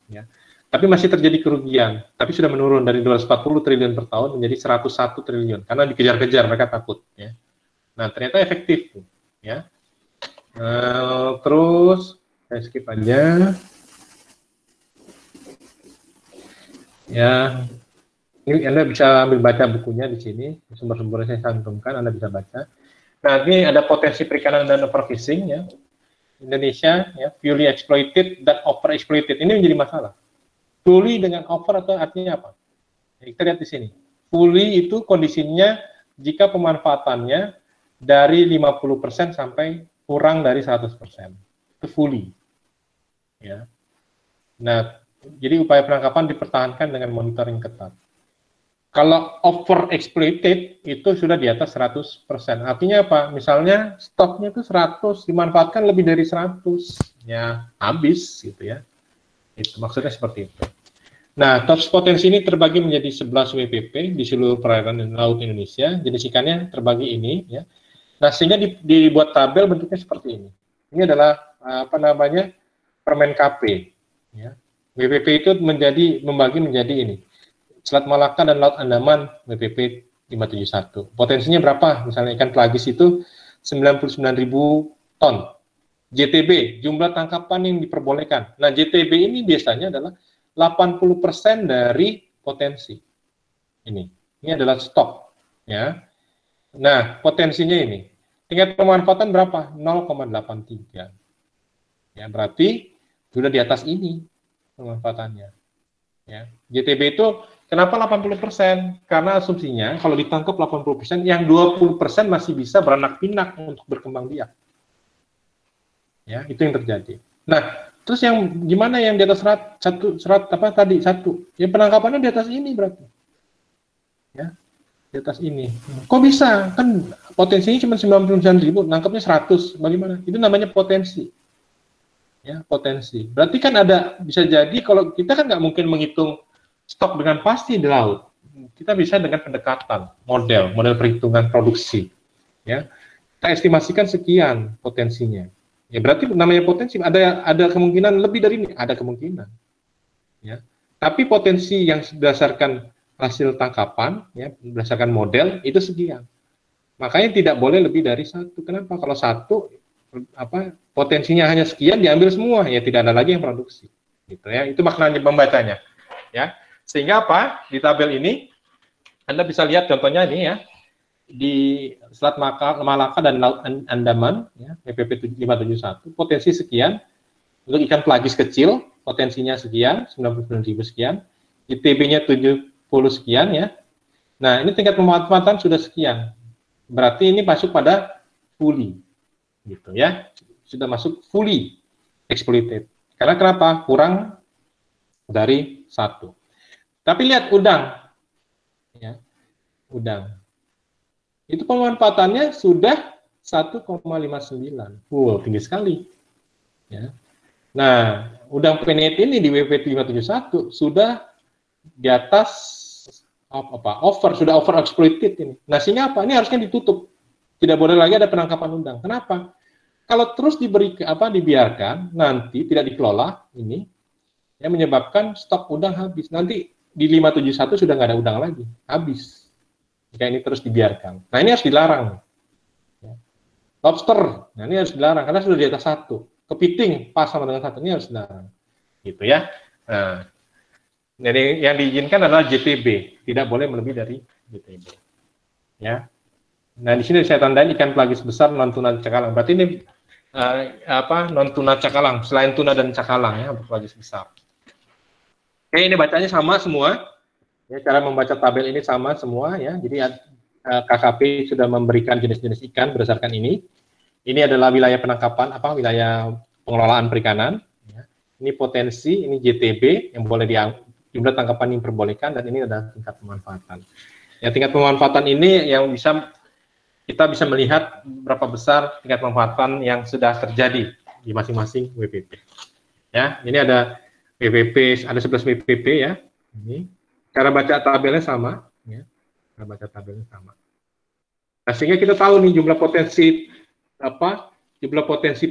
ya. Tapi masih terjadi kerugian, tapi sudah menurun dari 240 triliun per tahun menjadi 101 triliun, karena dikejar-kejar, mereka takut. Ya. Nah, ternyata efektif. Ya. Terus, saya skip aja. Ya, ini Anda bisa ambil baca bukunya di sini, sumber-sumbernya saya cantumkan, Anda bisa baca. Nah, ini ada potensi perikanan dan overfishing, ya. Indonesia, ya, fully exploited dan over exploited. Ini menjadi masalah. Fully dengan over atau artinya apa? Kita lihat di sini. Fully itu kondisinya jika pemanfaatannya dari 50% sampai kurang dari 100%. Itu fully. Ya. Nah, jadi upaya penangkapan dipertahankan dengan monitoring ketat. Kalau over exploited itu sudah di atas 100%. Artinya apa? Misalnya stoknya itu 100, dimanfaatkan lebih dari 100. Ya, habis gitu ya. Itu maksudnya seperti itu. Nah, TOPS potensi ini terbagi menjadi 11 WPP di seluruh perairan dan laut Indonesia. Jenis ikannya terbagi ini, ya. Nah, sehingga dibuat tabel bentuknya seperti ini. Ini adalah permen KP. Ya. WPP itu membagi menjadi ini. Selat Malaka dan Laut Andaman WPP 571. Potensinya berapa? Misalnya ikan pelagis itu 99.000 ton. JTB, jumlah tangkapan yang diperbolehkan. Nah, JTB ini biasanya adalah 80% dari potensi. Ini adalah stok, ya. Nah, potensinya ini. Tingkat pemanfaatan berapa? 0,83. Ya, berarti sudah di atas ini pemanfaatannya. Ya. JTB itu kenapa 80%? Karena asumsinya kalau ditangkap 80%, yang 20% masih bisa beranak pinak untuk berkembang biak. Ya, itu yang terjadi. Nah, terus yang gimana yang di atas satu? Ya penangkapannya di atas ini berarti. Ya, di atas ini. Kok bisa? Kan potensinya cuma 99.000, nangkapnya 100. Bagaimana? Itu namanya potensi. Ya, potensi. Berarti kan ada, bisa jadi kalau kita kan nggak mungkin menghitung stok dengan pasti di laut. Kita bisa dengan pendekatan, model perhitungan produksi. Ya, kita estimasikan sekian potensinya. Ya berarti namanya potensi, ada kemungkinan lebih dari ini, ada kemungkinan. Ya. Tapi potensi yang berdasarkan hasil tangkapan, ya, berdasarkan model itu sekian. Makanya tidak boleh lebih dari satu. Kenapa? Kalau satu, potensinya hanya sekian diambil semua, ya tidak ada lagi yang produksi. Gitu ya. Itu maknanya pembacanya. Ya. Sehingga apa? Di tabel ini Anda bisa lihat contohnya ini ya. Di Selat Malaka dan Laut Andaman, ya, PPP 571, potensi sekian. Untuk ikan pelagis kecil, potensinya sekian, 99.000 sekian. ITB-nya 70 sekian, ya. Nah, ini tingkat pemanfaatan sudah sekian. Berarti ini masuk pada fully, gitu ya. Sudah masuk fully exploited. Karena kenapa? Kurang dari 1. Tapi lihat udang, ya, udang. Itu pemanfaatannya sudah 1,59. Wow, tinggi sekali. Ya. Nah, udang penyet ini di WP 571 sudah di atas sudah over exploited ini. Nah, sehingga apa? Ini harusnya ditutup. Tidak boleh lagi ada penangkapan udang. Kenapa? Kalau terus dibiarkan, nanti tidak dikelola ini, yang menyebabkan stok udang habis. Nanti di 571 sudah nggak ada udang lagi, habis. Jika ini terus dibiarkan. Nah, ini harus dilarang. Lobster, nah ini harus dilarang karena sudah di atas 1. Kepiting pas sama dengan 1, ini harus dilarang. Gitu ya. Nah, jadi yang diizinkan adalah JTB, tidak boleh melebihi dari JTB. Ya. Nah, di sini saya tandain ikan pelagis besar non tuna cakalang. Berarti ini non tuna cakalang, selain tuna dan cakalang ya, untuk pelagis besar. Oke, ini bacanya sama semua. Ya, cara membaca tabel ini sama semua ya. Jadi KKP sudah memberikan jenis-jenis ikan berdasarkan ini. Ini adalah wilayah penangkapan, wilayah pengelolaan perikanan. Ya. Ini potensi, ini JTB yang boleh jumlah tangkapan yang diperbolehkan, dan ini adalah tingkat pemanfaatan. Ya, tingkat pemanfaatan ini yang kita bisa melihat berapa besar tingkat pemanfaatan yang sudah terjadi di masing-masing WPP. Ya, ini ada WPP, ada 11 WPP ya. Ini. Cara baca tabelnya sama, ya. Cara baca tabelnya sama. Nah, sehingga kita tahu nih jumlah potensi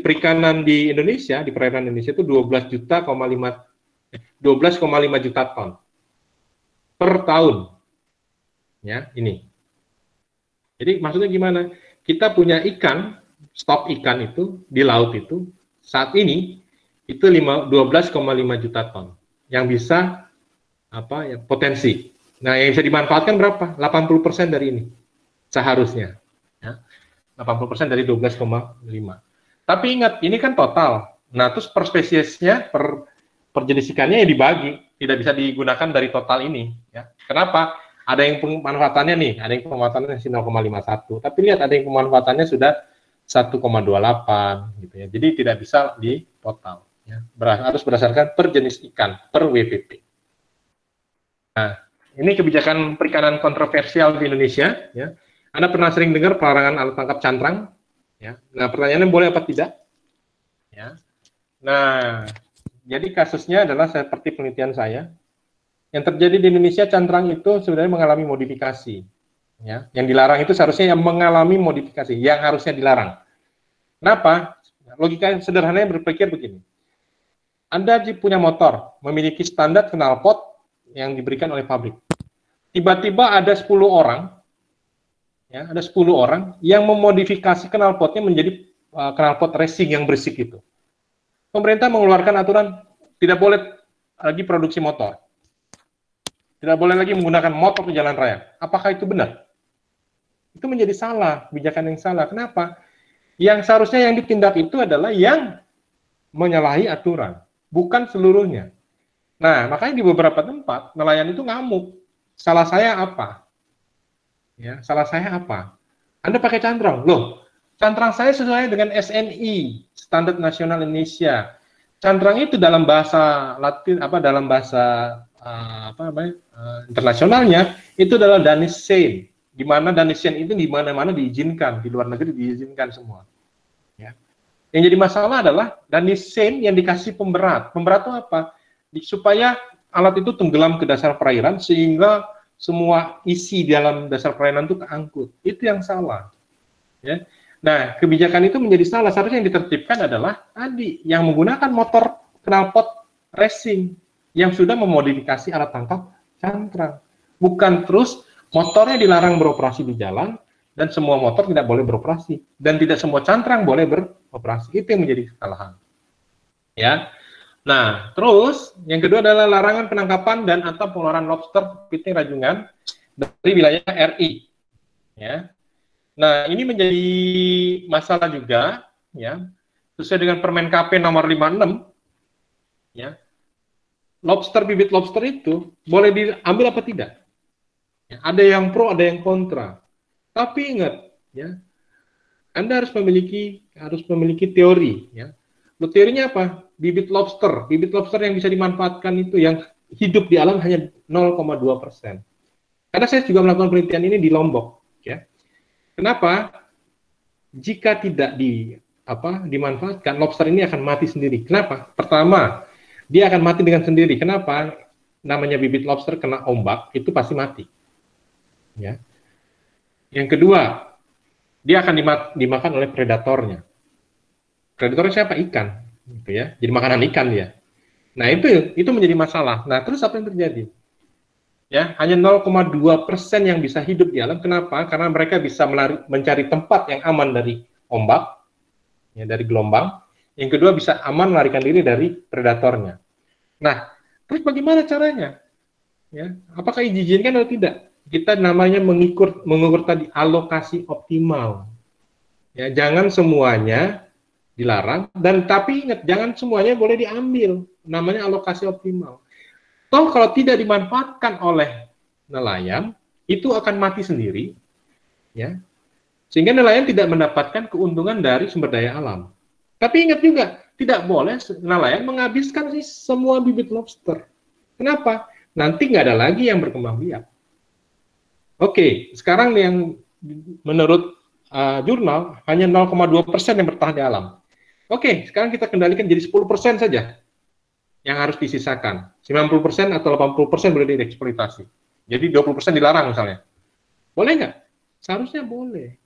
perikanan di Indonesia, di perairan Indonesia itu 12,5 juta ton per tahun. Ya, ini. Jadi maksudnya gimana? Kita punya ikan, stok ikan itu di laut itu saat ini itu 12,5 juta ton yang bisa potensi. Nah, yang bisa dimanfaatkan berapa? 80% dari ini seharusnya. Ya. 80% dari 12,5. Tapi ingat, ini kan total. Nah, terus per spesiesnya, per jenis ikannya ya dibagi, tidak bisa digunakan dari total ini. Ya. Kenapa? Ada yang pemanfaatannya nih, ada yang pemanfaatannya 0,51. Tapi lihat, ada yang pemanfaatannya sudah 1,28 gitu ya. Jadi tidak bisa di total. Ya. Harus berdasarkan per jenis ikan, per WPP. Nah, ini kebijakan perikanan kontroversial di Indonesia. Ya. Anda pernah sering dengar pelarangan alat tangkap cantrang? Ya. Nah, pertanyaannya boleh apa tidak? Ya. Nah, jadi kasusnya adalah seperti penelitian saya. Yang terjadi di Indonesia, cantrang itu sebenarnya mengalami modifikasi. Ya. Yang dilarang itu seharusnya yang mengalami modifikasi, yang harusnya dilarang. Kenapa? Logika sederhananya berpikir begini. Anda punya motor, memiliki standar knalpot yang diberikan oleh pabrik. Tiba-tiba ada 10 orang, ya, ada 10 orang yang memodifikasi knalpotnya menjadi knalpot racing yang berisik itu. Pemerintah mengeluarkan aturan tidak boleh lagi produksi motor. Tidak boleh lagi menggunakan motor di jalan raya. Apakah itu benar? Itu menjadi salah, kebijakan yang salah. Kenapa? Yang seharusnya yang ditindak itu adalah yang menyalahi aturan, bukan seluruhnya. Nah, makanya di beberapa tempat nelayan itu ngamuk. Salah saya apa? Ya, salah saya apa? Anda pakai cantrang, loh. Cantrang saya sesuai dengan SNI, Standar Nasional Indonesia. Cantrang itu dalam bahasa Latin, dalam bahasa internasionalnya itu adalah Danish Seine, di mana Danish Seine itu di mana-mana diizinkan, di luar negeri diizinkan semua. Ya. Yang jadi masalah adalah Danish Seine yang dikasih pemberat. Pemberat itu apa? Supaya alat itu tenggelam ke dasar perairan sehingga semua isi di dalam dasar perairan itu keangkut. Itu yang salah. Ya. Nah, kebijakan itu menjadi salah. Seharusnya yang ditertibkan adalah tadi yang menggunakan motor knalpot racing yang sudah memodifikasi alat tangkap cantrang. Bukan terus motornya dilarang beroperasi di jalan dan semua motor tidak boleh beroperasi dan tidak semua cantrang boleh beroperasi. Itu yang menjadi kesalahan. Ya. Nah, terus yang kedua adalah larangan penangkapan dan atau pengeluaran lobster kepiting rajungan dari wilayah RI. Ya. Nah, ini menjadi masalah juga, ya. Sesuai dengan Permen KP nomor 56, ya. Bibit lobster itu boleh diambil apa tidak? Ya, ada yang pro, ada yang kontra. Tapi ingat, ya, Anda harus memiliki teori, ya. Teorinya apa? Bibit lobster yang bisa dimanfaatkan itu yang hidup di alam hanya 0,2%. Karena saya juga melakukan penelitian ini di Lombok, ya. Kenapa? Jika tidak dimanfaatkan, lobster ini akan mati sendiri. Kenapa? Pertama, dia akan mati dengan sendiri. Kenapa? Namanya bibit lobster kena ombak, itu pasti mati. Ya. Yang kedua, dia akan dimakan oleh predatornya. Predatornya siapa? Ikan. Gitu ya. Jadi makanan ikan dia. Nah, itu menjadi masalah. Nah, terus apa yang terjadi? Ya, hanya 0,2% yang bisa hidup di alam. Kenapa? Karena mereka bisa mencari tempat yang aman dari ombak, ya, dari gelombang. Yang kedua bisa aman melarikan diri dari predatornya. Nah, terus bagaimana caranya? Ya, apakah diizinkan atau tidak? Kita namanya mengukur tadi alokasi optimal. Ya, jangan semuanya dilarang dan tapi ingat jangan semuanya boleh diambil. Namanya alokasi optimal. Toh kalau tidak dimanfaatkan oleh nelayan, itu akan mati sendiri, ya. Sehingga nelayan tidak mendapatkan keuntungan dari sumber daya alam. Tapi ingat juga, tidak boleh nelayan menghabiskan semua bibit lobster. Kenapa? Nanti nggak ada lagi yang berkembang biak. Oke, sekarang yang menurut jurnal hanya 0,2% yang bertahan di alam. Oke, sekarang kita kendalikan jadi 10% saja yang harus disisakan. 90% atau 80% boleh dieksploitasi. Jadi 20% dilarang misalnya. Boleh nggak? Seharusnya boleh.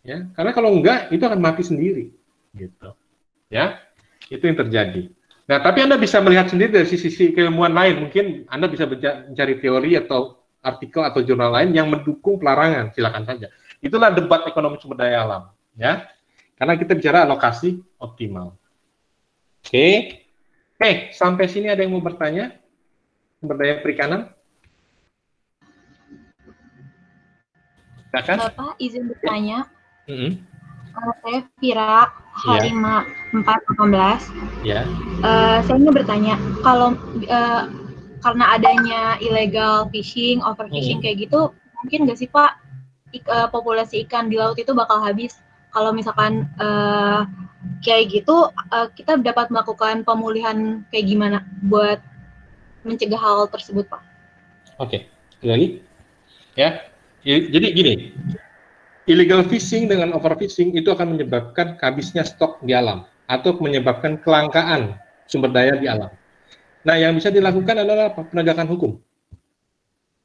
Ya, karena kalau enggak, itu akan mati sendiri. Gitu. Ya, itu yang terjadi. Nah, tapi Anda bisa melihat sendiri dari sisi keilmuan lain. Mungkin Anda bisa mencari teori atau artikel atau jurnal lain yang mendukung pelarangan. Silakan saja. Itulah debat ekonomi sumber daya alam. Ya, karena kita bicara alokasi optimal. Oke. Sampai sini ada yang mau bertanya? Sumber daya perikanan? Bapak izin bertanya. Saya Vira Harima 418. Ya. Saya ingin bertanya, kalau karena adanya illegal fishing, overfishing kayak gitu, mungkin nggak sih Pak populasi ikan di laut itu bakal habis? Kalau misalkan kayak gitu, kita dapat melakukan pemulihan kayak gimana buat mencegah hal tersebut, Pak? Oke, lagi ya. Jadi gini, illegal fishing dengan overfishing itu akan menyebabkan habisnya stok di alam atau menyebabkan kelangkaan sumber daya di alam. Nah, yang bisa dilakukan adalah penegakan hukum.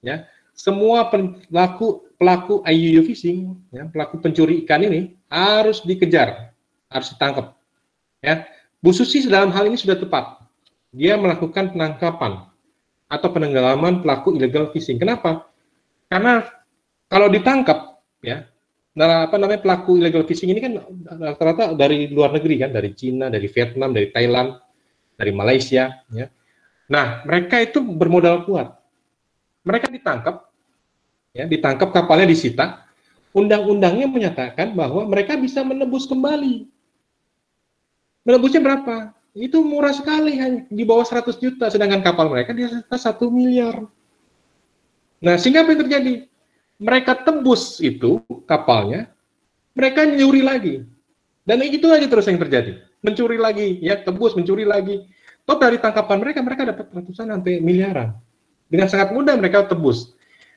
Ya, semua pelaku IUU fishing, ya, pelaku pencuri ikan ini harus dikejar, harus ditangkap. Ya, Bu Susi dalam hal ini sudah tepat. Dia melakukan penangkapan atau penenggelaman pelaku illegal fishing. Kenapa? Karena kalau ditangkap, ya, pelaku illegal fishing ini kan rata-rata dari luar negeri kan, dari Cina, dari Vietnam, dari Thailand, dari Malaysia, ya. Nah, mereka itu bermodal kuat. mereka ditangkap, ya, ditangkap kapalnya disita. Undang-undangnya menyatakan bahwa mereka bisa menebus kembali. Menebusnya berapa? Itu murah sekali, hanya di bawah 100 juta, sedangkan kapal mereka di atas 1 miliar. Nah, sehingga apa yang terjadi? Mereka tebus itu kapalnya, mereka nyuri lagi. Dan itu aja terus yang terjadi. Mencuri lagi, ya, tebus, mencuri lagi. Toh dari tangkapan mereka, mereka dapat ratusan sampai miliaran. Dengan sangat mudah mereka tebus.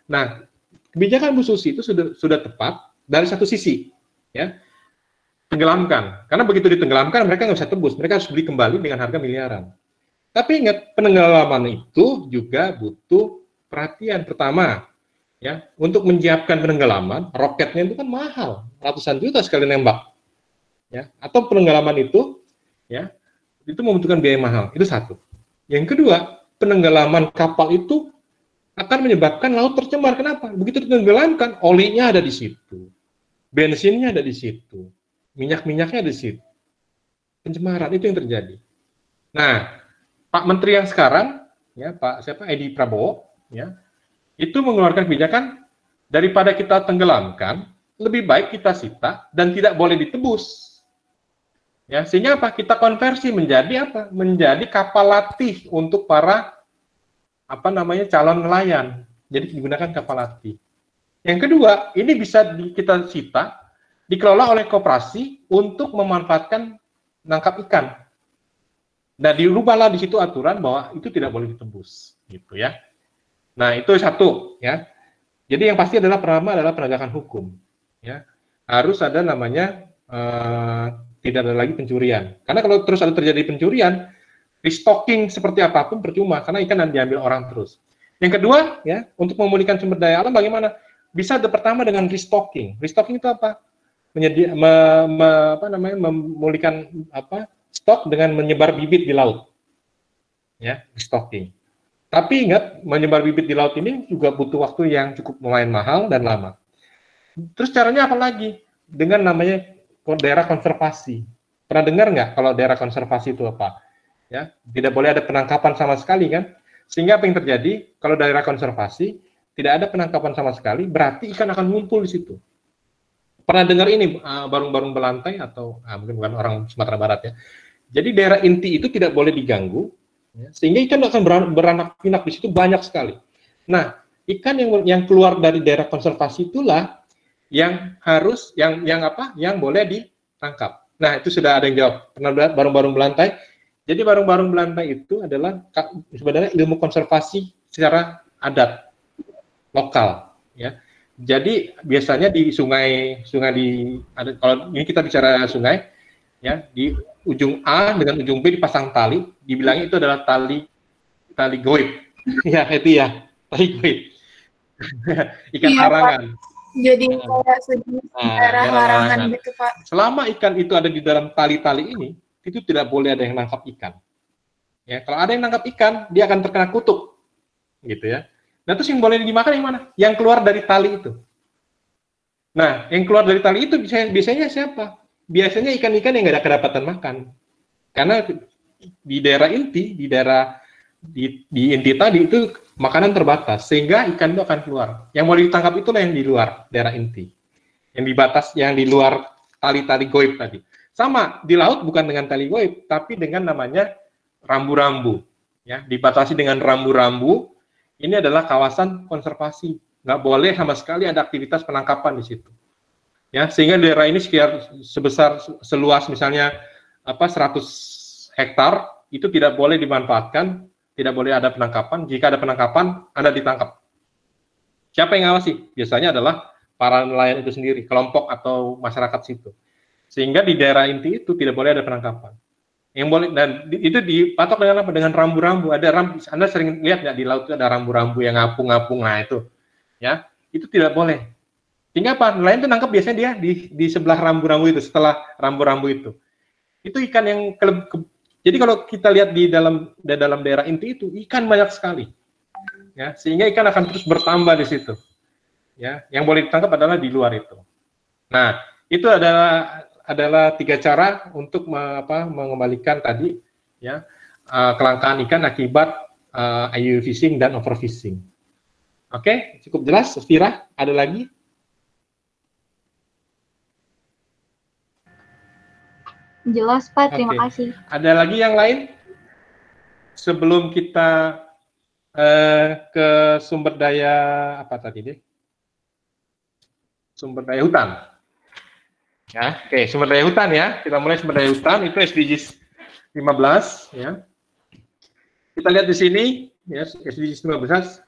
Nah, kebijakan Bu Susi itu sudah tepat dari satu sisi, ya, tenggelamkan. Karena begitu ditenggelamkan, mereka nggak bisa tebus. Mereka harus beli kembali dengan harga miliaran. Tapi ingat, penenggelaman itu juga butuh perhatian. Pertama, ya, untuk menyiapkan penenggelaman, roketnya itu kan mahal, ratusan juta sekali nembak, ya. Atau penenggelaman itu, ya, itu membutuhkan biaya mahal. Itu satu. Yang kedua, penenggelaman kapal itu akan menyebabkan laut tercemar. Kenapa? Begitu ditenggelamkan, olinya ada di situ, bensinnya ada di situ, minyak-minyaknya ada di situ. Pencemaran itu yang terjadi. Nah, Pak Menteri yang sekarang, ya, Pak Edi Prabowo, ya, itu mengeluarkan kebijakan daripada kita tenggelamkan, lebih baik kita sita dan tidak boleh ditebus. Ya, sehingga apa? Kita konversi menjadi apa? Menjadi kapal latih untuk para calon nelayan. Jadi digunakan kapal latih. Yang kedua, ini bisa kita sita, dikelola oleh koperasi untuk memanfaatkan nangkap ikan. Nah, dirubahlah di situ aturan bahwa itu tidak boleh ditebus, gitu ya. Nah, itu satu, ya. Jadi yang pasti adalah pertama adalah penegakan hukum, ya. Harus ada namanya tidak ada lagi pencurian. Karena kalau terus ada terjadi pencurian, restocking seperti apapun percuma karena ikan diambil orang terus. Yang kedua, ya, untuk memulihkan sumber daya alam bagaimana? Bisa pertama dengan restocking. Restocking itu apa? Memulihkan stok dengan menyebar bibit di laut. Ya, restocking. Tapi ingat, menyebar bibit di laut ini juga butuh waktu yang cukup lumayan mahal dan lama. Terus caranya apa lagi? Dengan namanya daerah konservasi. Pernah dengar nggak kalau daerah konservasi itu apa? Ya, tidak boleh ada penangkapan sama sekali kan? Sehingga apa yang terjadi? Kalau daerah konservasi tidak ada penangkapan sama sekali, berarti ikan akan ngumpul di situ. Pernah dengar ini barung-barung belantai atau mungkin bukan orang Sumatera Barat ya. Jadi daerah inti itu tidak boleh diganggu, ya, sehingga ikan akan beranak pinak di situ banyak sekali. Nah, ikan yang keluar dari daerah konservasi itulah yang harus yang boleh ditangkap. Nah, itu sudah ada yang jawab. Pernah lihat barung-barung belantai? Jadi barung-barung belantai itu adalah sebenarnya ilmu konservasi secara adat lokal, ya. Jadi biasanya di sungai kalau ini kita bicara sungai, ya, di ujung A dengan ujung B dipasang tali, dibilangnya itu adalah tali goib. Ya, itu ya, tali goib. Ikan larangan. Jadi kayak sejenis daerah larangan gitu, Pak. Selama ikan itu ada di dalam tali-tali ini, itu tidak boleh ada yang nangkap ikan. Ya, kalau ada yang nangkap ikan, dia akan terkena kutuk, gitu ya. Nah, terus yang boleh dimakan yang mana? Yang keluar dari tali itu. Nah, yang keluar dari tali itu biasanya siapa? Biasanya ikan-ikan yang nggak ada kedapatan makan. Karena di daerah inti, di inti tadi itu makanan terbatas, sehingga ikan itu akan keluar. Yang boleh ditangkap itulah yang di luar daerah inti. Yang di luar tali-tali goib tadi. Sama, di laut bukan dengan tali goib, tapi dengan namanya rambu-rambu. Ya, dibatasi dengan rambu-rambu. Ini adalah kawasan konservasi. Nggak boleh sama sekali ada aktivitas penangkapan di situ. Ya, sehingga daerah ini seluas misalnya 100 hektar itu tidak boleh dimanfaatkan, tidak boleh ada penangkapan. Jika ada penangkapan, Anda ditangkap. Siapa yang ngawasi? Biasanya adalah para nelayan itu sendiri, kelompok atau masyarakat situ. Sehingga di daerah inti itu tidak boleh ada penangkapan. Yang boleh, dan itu dipatok dengan apa? Dengan rambu-rambu. Ada rambu. Anda sering lihat nggak di laut itu ada rambu-rambu yang ngapung-ngapung. Nah itu, ya, itu tidak boleh. Sehingga apa? Nelayan itu nangkap biasanya dia di sebelah rambu-rambu itu, setelah rambu-rambu itu. Itu ikan yang jadi kalau kita lihat di dalam daerah inti itu ikan banyak sekali. Ya, sehingga ikan akan terus bertambah di situ. Ya, yang boleh ditangkap adalah di luar itu. Nah, itu adalah 3 cara untuk mengembalikan tadi, ya, kelangkaan ikan akibat IUU fishing dan overfishing. Oke, cukup jelas. Fira, ada lagi? Jelas, Pak. Terima kasih. Ada lagi yang lain? Sebelum kita ke sumber daya apa tadi deh? Sumber daya hutan. Ya, oke, sumber daya hutan ya. Kita mulai sumber daya hutan itu SDGs 15 ya. Kita lihat di sini ya, SDGs 15.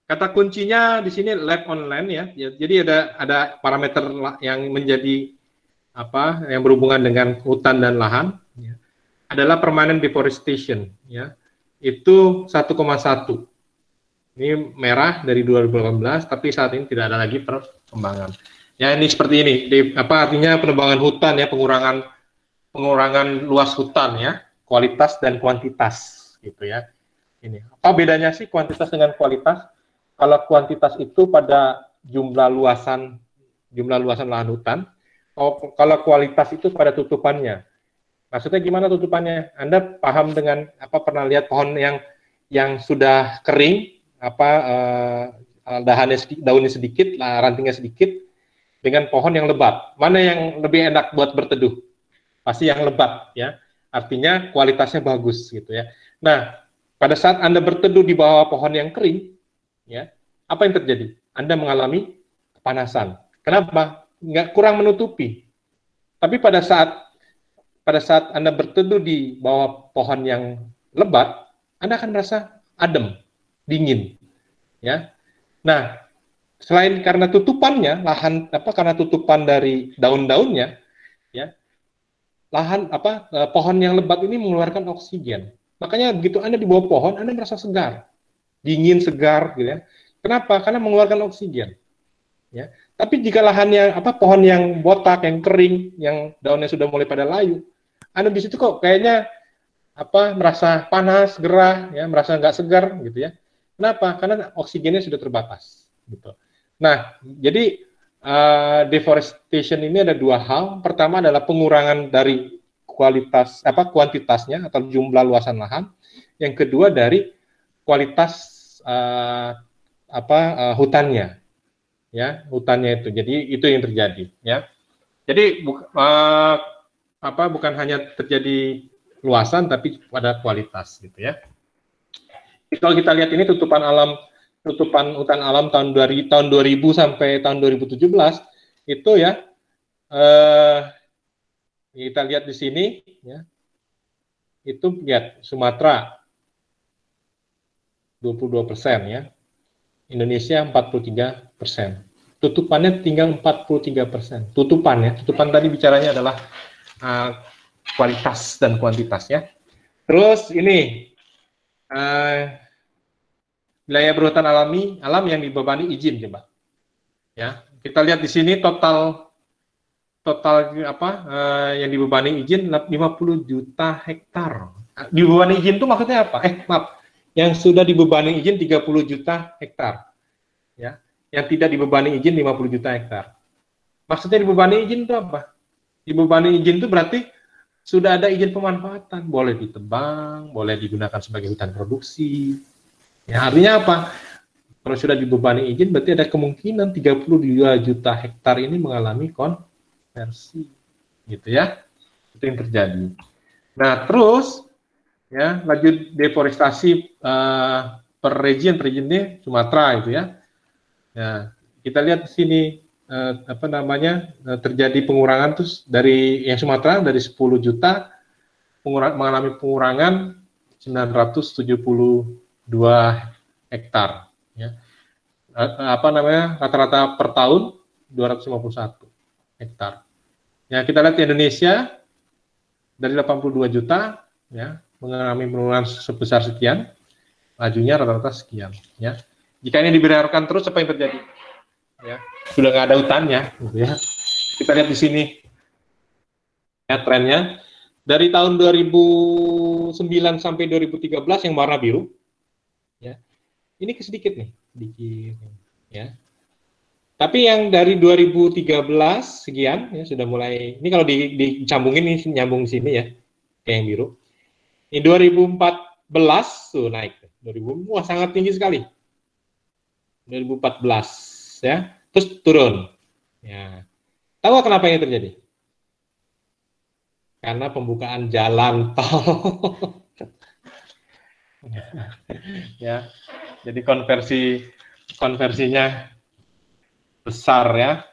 Kata kuncinya di sini lab online ya. Jadi ada parameter yang menjadi apa yang berhubungan dengan hutan dan lahan ya, adalah permanent deforestation ya. Itu 1,1. Ini merah dari 2018, tapi saat ini tidak ada lagi perkembangan. Ya ini seperti ini. Apa artinya penebangan hutan ya, pengurangan luas hutan ya, kualitas dan kuantitas gitu ya. Ini apa bedanya sih kuantitas dengan kualitas? Kalau kuantitas itu pada jumlah luasan lahan hutan. Kalau kualitas itu pada tutupannya. Maksudnya gimana tutupannya? Anda paham dengan apa, pernah lihat pohon yang sudah kering, apa daunnya sedikit, rantingnya sedikit, dengan pohon yang lebat. Mana yang lebih enak buat berteduh? Pasti yang lebat ya. Artinya kualitasnya bagus gitu ya. Nah, pada saat Anda berteduh di bawah pohon yang kering, ya, apa yang terjadi? Anda mengalami kepanasan. Kenapa? Kurang menutupi. Tapi pada saat Anda berteduh di bawah pohon yang lebat, Anda akan merasa adem, dingin, ya. Nah, selain karena tutupannya, karena tutupan dari daun-daunnya, ya, pohon yang lebat ini mengeluarkan oksigen. Makanya begitu Anda di bawah pohon, Anda merasa segar, dingin, segar, gitu ya. Kenapa? Karena mengeluarkan oksigen. Ya. Tapi jika lahannya pohon yang botak, yang kering, yang daunnya sudah mulai pada layu, Anda di situ kok kayaknya merasa panas, gerah, ya, merasa nggak segar, gitu ya. Kenapa? Karena oksigennya sudah terbatas. Gitu. Nah, jadi deforestation ini ada dua hal. Pertama adalah pengurangan dari kuantitasnya atau jumlah luasan lahan. Yang kedua dari kualitas hutannya. Ya, hutannya itu. Jadi itu yang terjadi, ya. Jadi bukan hanya terjadi luasan tapi pada kualitas gitu ya. Kalau kita lihat ini tutupan hutan alam tahun 2000 sampai tahun 2017 itu ya, kita lihat di sini ya. Itu lihat Sumatera 22% ya. Indonesia 43%. Tutupannya tinggal 43%. Tutupan tadi bicaranya adalah kualitas dan kuantitas ya. Terus ini wilayah berhutan alam yang dibebani izin coba. Ya, kita lihat di sini total yang dibebani izin 50 juta hektar. Dibebani izin itu maksudnya apa? Yang sudah dibebani izin 30 juta hektar. Ya, yang tidak dibebani izin 50 juta hektar. Maksudnya dibebani izin itu apa? Dibebani izin itu berarti sudah ada izin pemanfaatan, boleh ditebang, boleh digunakan sebagai hutan produksi. Ya, artinya apa? Kalau sudah dibebani izin berarti ada kemungkinan 32 juta hektar ini mengalami konversi. Gitu ya. Itu yang terjadi. Nah, terus ya, laju deforestasi per region-regionnya Sumatera itu ya. Ya, kita lihat di sini terjadi pengurangan terus dari yang Sumatera dari 10 juta mengalami pengurangan 972 hektar ya. Rata-rata per tahun 251 hektar. Ya, kita lihat di Indonesia dari 82 juta ya mengalami penurunan sebesar sekian, lajunya rata-rata sekian ya. Jika ini dibiarkan terus, apa yang terjadi? Ya, sudah nggak ada hutannya, gitu ya. Kita lihat di sini ya trennya dari tahun 2009 sampai 2013 yang warna biru, ya. Ini sedikit nih, sedikit, ya. Tapi yang dari 2013 sekian, ya sudah mulai. Ini kalau dicambungin ini nyambung sini ya, kayak yang biru. Ini 2014 tuh naik. Wah sangat tinggi sekali. 2014 ya, terus turun. Ya. Tahu kenapa ini terjadi? Karena pembukaan jalan tol. Ya. Jadi konversinya besar ya.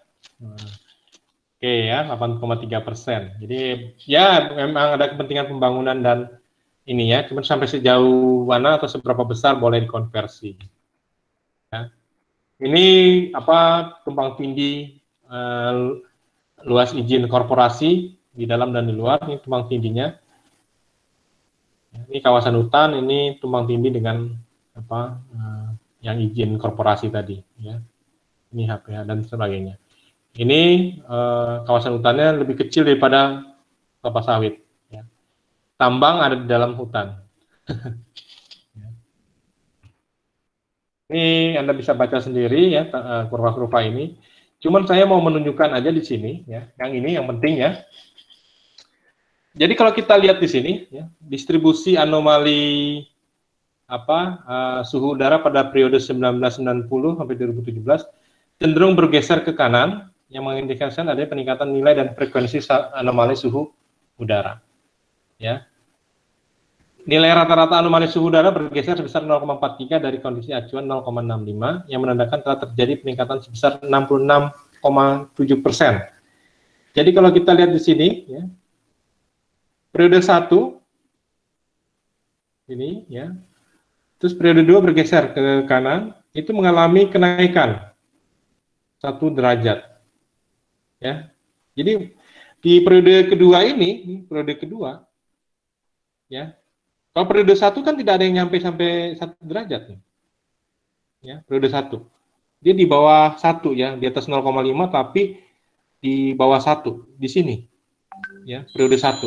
Oke ya, 8,3%. Jadi ya memang ada kepentingan pembangunan dan ini ya, cuma sampai sejauh mana atau seberapa besar boleh dikonversi. Ya. Ini apa tumpang tindih luas izin korporasi di dalam dan di luar, ini tumpang tindihnya. Ini kawasan hutan, ini tumpang tindih dengan apa yang izin korporasi tadi ya. Ini HPH dan sebagainya. Ini kawasan hutannya lebih kecil daripada kelapa sawit ya. Tambang ada di dalam hutan. Ini Anda bisa baca sendiri ya kurva-kurva ini. Cuman saya mau menunjukkan aja di sini ya. Yang ini yang penting ya. Jadi kalau kita lihat di sini ya, distribusi anomali suhu udara pada periode 1990 sampai 2017 cenderung bergeser ke kanan yang mengindikasikan adanya peningkatan nilai dan frekuensi anomali suhu udara. Ya. Nilai rata-rata anomali suhu udara bergeser sebesar 0,43 dari kondisi acuan 0,65 yang menandakan telah terjadi peningkatan sebesar 66,7%. Jadi kalau kita lihat di sini, ya, periode 1 ini, ya, terus periode 2 bergeser ke kanan, itu mengalami kenaikan 1 derajat. Ya, jadi di periode kedua ini, periode kedua, ya. Kalau periode 1 kan tidak ada yang nyampe sampai 1 derajat. Ya, periode 1. Dia di bawah 1 ya, di atas 0,5 tapi di bawah 1 di sini. Ya, periode 1.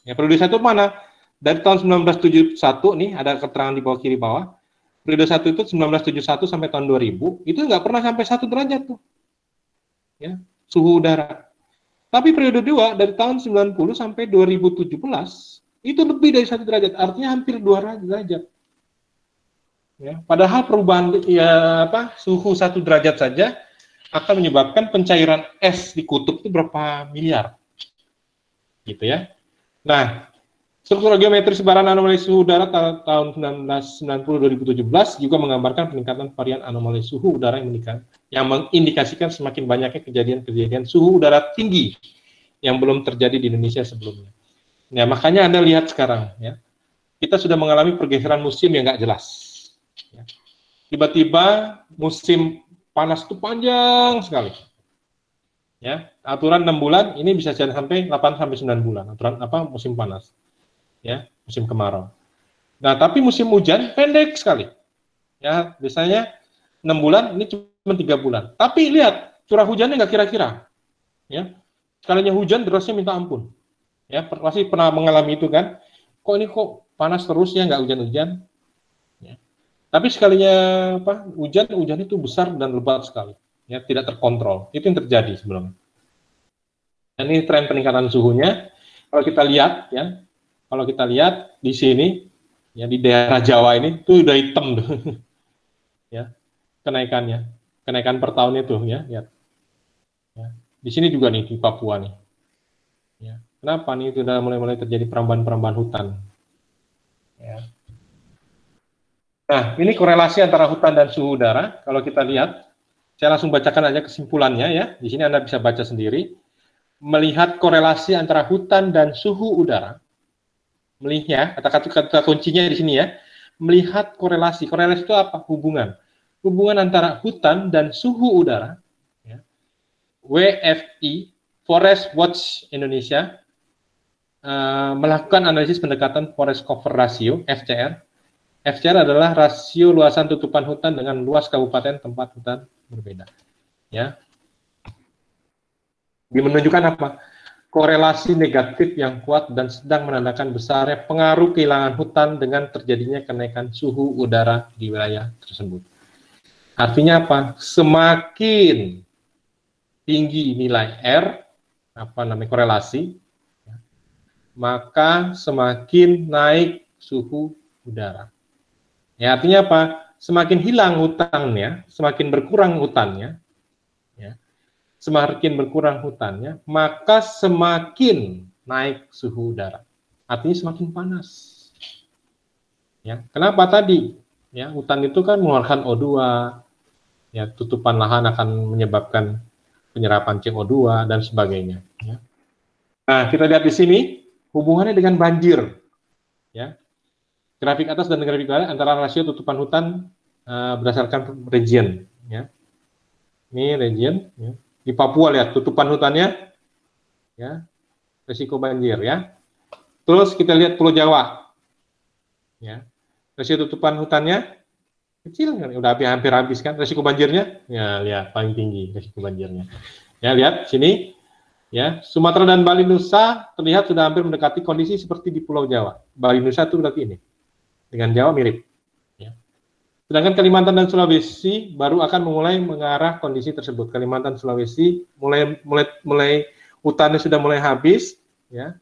Ya, periode 1 mana? Dari tahun 1971 nih ada keterangan di bawah kiri bawah. Periode 1 itu 1971 sampai tahun 2000, itu nggak pernah sampai 1 derajat tuh. Ya, suhu udara. Tapi periode 2 dari tahun 90 sampai 2017 itu lebih dari 1 derajat, artinya hampir 2 derajat. Ya, padahal perubahan suhu 1 derajat saja akan menyebabkan pencairan es di kutub itu berapa miliar, gitu ya. Nah, struktur geometri sebaran anomali suhu udara tahun 1990-2017 juga menggambarkan peningkatan varian anomali suhu udara yang mengindikasikan semakin banyaknya kejadian-kejadian suhu udara tinggi yang belum terjadi di Indonesia sebelumnya. Ya, makanya Anda lihat sekarang, ya, kita sudah mengalami pergeseran musim yang nggak jelas. Ya. Tiba-tiba musim panas itu panjang sekali. Ya, aturan 6 bulan, ini bisa jadi sampai 8 sampai 9 bulan. Aturan musim panas. Ya, musim kemarau. Nah, tapi musim hujan pendek sekali. Ya, biasanya 6 bulan, ini cuma 3 bulan. Tapi lihat, curah hujannya nggak kira-kira. Ya, sekalinya hujan derasnya minta ampun. Ya, pasti pernah mengalami itu kan? Kok ini kok panas terus ya, nggak hujan-hujan? Ya. Tapi sekalinya hujan itu besar dan lebat sekali. Ya, tidak terkontrol. Itu yang terjadi sebelumnya. Dan ini tren peningkatan suhunya. Kalau kita lihat, ya, kalau kita lihat di sini, ya di daerah Jawa ini tuh udah hitam tuh, ya kenaikannya, kenaikan per tahunnya tuh, ya lihat. Ya. Di sini juga nih di Papua nih. Ya. Kenapa nih sudah mulai terjadi perambahan-perambahan hutan? Ya. Nah, ini korelasi antara hutan dan suhu udara. Kalau kita lihat, saya langsung bacakan aja kesimpulannya ya. Di sini Anda bisa baca sendiri. Melihat korelasi antara hutan dan suhu udara. Melihat, kata-kata kuncinya di sini ya. Melihat korelasi. Korelasi itu apa? Hubungan. Hubungan antara hutan dan suhu udara. Ya. WFI, Forest Watch Indonesia, melakukan analisis pendekatan Forest Cover Ratio, FCR. FCR adalah rasio luasan tutupan hutan dengan luas kabupaten tempat hutan berbeda. Ya. Menunjukkan apa? Korelasi negatif yang kuat dan sedang menandakan besarnya pengaruh kehilangan hutan dengan terjadinya kenaikan suhu udara di wilayah tersebut. Artinya apa? Semakin tinggi nilai R, korelasi, maka semakin naik suhu udara. Ya, artinya apa? Semakin hilang hutannya, semakin berkurang hutannya, ya, semakin berkurang hutannya, maka semakin naik suhu udara. Artinya semakin panas. Ya, kenapa tadi? Ya, hutan itu kan mengeluarkan O2, ya, tutupan lahan akan menyebabkan penyerapan CO2 dan sebagainya. Ya. Nah, kita lihat di sini hubungannya dengan banjir. Ya, grafik atas dan grafik bawah antara rasio tutupan hutan berdasarkan region. Ya. Ini region. Ya. Di Papua lihat tutupan hutannya, ya, risiko banjir. Ya. Terus kita lihat Pulau Jawa. Ya. Rasio tutupan hutannya kecil kan, udah hampir habis kan, risiko banjirnya, ya lihat paling tinggi risiko banjirnya. Ya lihat sini, ya Sumatera dan Bali Nusa terlihat sudah hampir mendekati kondisi seperti di Pulau Jawa. Bali Nusa itu berarti ini, dengan Jawa mirip. Ya. Sedangkan Kalimantan dan Sulawesi baru akan mulai mengarah kondisi tersebut. Kalimantan Sulawesi mulai hutannya sudah mulai habis, ya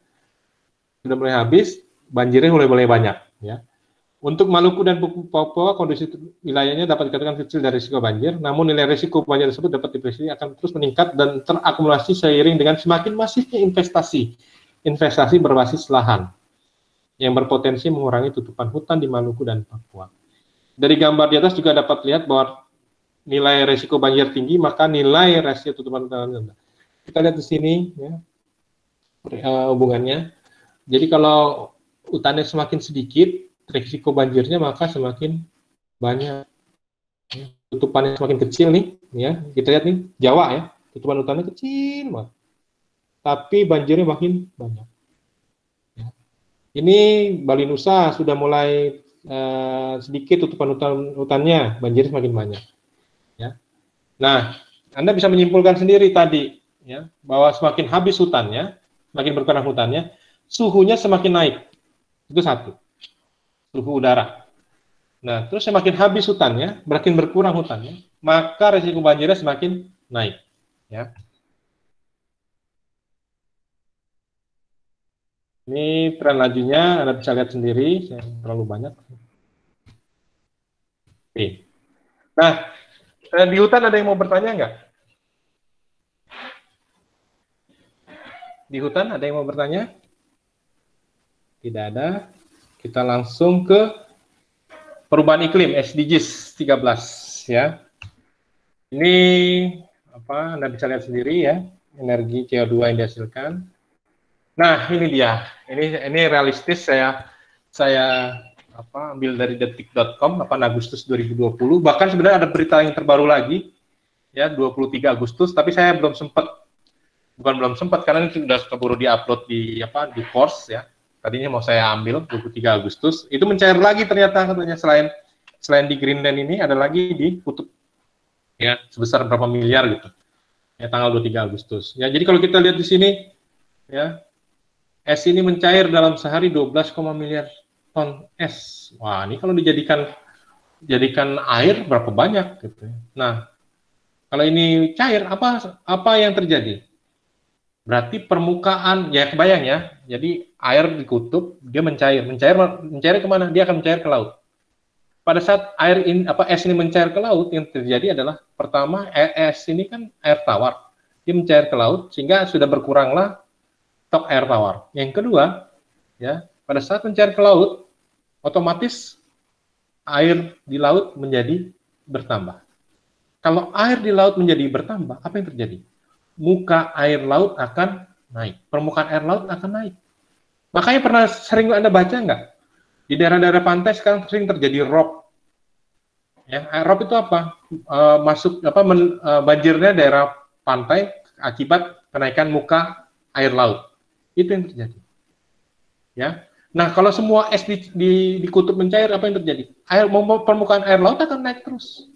sudah mulai habis, banjirnya mulai banyak. Ya. Untuk Maluku dan Papua, kondisi wilayahnya dapat dikatakan kecil dari risiko banjir, namun nilai risiko banjir tersebut dapat diprediksi akan terus meningkat dan terakumulasi seiring dengan semakin masifnya investasi berbasis lahan yang berpotensi mengurangi tutupan hutan di Maluku dan Papua. Dari gambar di atas juga dapat lihat bahwa nilai risiko banjir tinggi, maka nilai rasio tutupan hutan rendah. Kita lihat di sini, ya, hubungannya. Jadi kalau hutannya semakin sedikit, risiko banjirnya maka semakin banyak. Tutupannya semakin kecil nih, ya kita lihat nih Jawa ya, tutupan hutannya kecil banget, tapi banjirnya makin banyak. Ya. Ini Bali Nusa sudah mulai sedikit tutupan hutannya, banjirnya semakin banyak. Ya. Nah, Anda bisa menyimpulkan sendiri tadi, ya, bahwa semakin habis hutannya, semakin berkurang hutannya, suhunya semakin naik. Itu satu. Suhu udara. Nah, terus semakin habis hutannya, semakin berkurang hutannya, maka risiko banjirnya semakin naik. Ya. Ini tren lajunya, Anda bisa lihat sendiri, saya terlalu banyak. Oke. Nah, di hutan ada yang mau bertanya nggak? Di hutan ada yang mau bertanya? Tidak ada. Kita langsung ke perubahan iklim SDGs 13 ya. Ini apa Anda bisa lihat sendiri ya, energi CO2 yang dihasilkan. Nah, ini dia. Ini realistis saya ambil dari detik.com 8 Agustus 2020. Bahkan sebenarnya ada berita yang terbaru lagi ya 23 Agustus, tapi saya belum sempat karena ini sudah keburu diupload di course ya. Tadinya mau saya ambil 23 Agustus, itu mencair lagi ternyata katanya selain di Greenland ini ada lagi di kutub ya sebesar berapa miliar gitu. Ya tanggal 23 Agustus. Ya jadi kalau kita lihat di sini ya es ini mencair dalam sehari 12, miliar ton es. Wah, ini kalau dijadikan air berapa banyak gitu. Nah, kalau ini cair apa yang terjadi? Berarti permukaan, ya kebayang ya, jadi air di kutub, dia mencair kemana? Dia akan mencair ke laut. Pada saat es ini mencair ke laut, yang terjadi adalah, pertama, es ini kan air tawar, dia mencair ke laut, sehingga sudah berkuranglah stok air tawar. Yang kedua, ya, pada saat mencair ke laut, otomatis air di laut menjadi bertambah. Kalau air di laut menjadi bertambah, apa yang terjadi? Muka air laut akan naik, permukaan air laut akan naik. Makanya sering Anda baca nggak? Di daerah-daerah pantai sekarang sering terjadi rob. Ya, rob itu apa? Banjirnya daerah pantai akibat kenaikan muka air laut. Itu yang terjadi. Ya. Nah, kalau semua es di kutub mencair, apa yang terjadi? Permukaan air laut akan naik terus.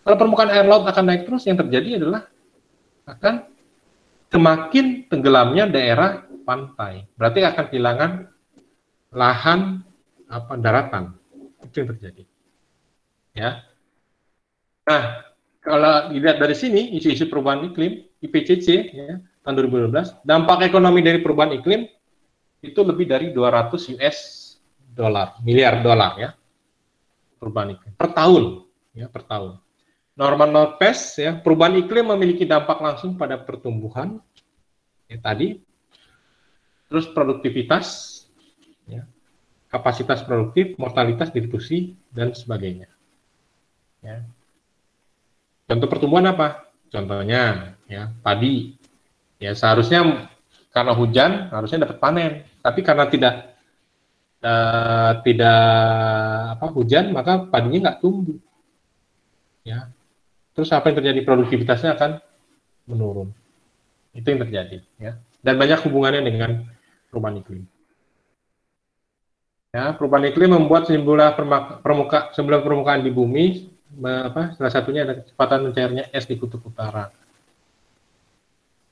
Kalau permukaan air laut akan naik terus, yang terjadi adalah akan semakin tenggelamnya daerah pantai. Berarti akan kehilangan lahan daratan. Itu yang terjadi. Ya. Nah, kalau dilihat dari sini isu-isu perubahan iklim IPCC ya, tahun 2012, dampak ekonomi dari perubahan iklim itu lebih dari 200 miliar dolar ya. perubahan iklim per tahun, ya per tahun. Norman Norpes, ya, perubahan iklim memiliki dampak langsung pada pertumbuhan, ya, tadi, terus produktivitas, ya, kapasitas produktif, mortalitas, distribusi, dan sebagainya. Ya. Contoh pertumbuhan apa? Contohnya, ya, padi, ya seharusnya karena hujan harusnya dapat panen, tapi karena tidak hujan, maka padinya nggak tumbuh. Ya. Terus apa yang terjadi? Produktivitasnya akan menurun. Itu yang terjadi. Ya. Dan banyak hubungannya dengan perubahan iklim. Ya, perubahan iklim membuat sejumlah permukaan di bumi, salah satunya ada kecepatan mencairnya es di kutub utara.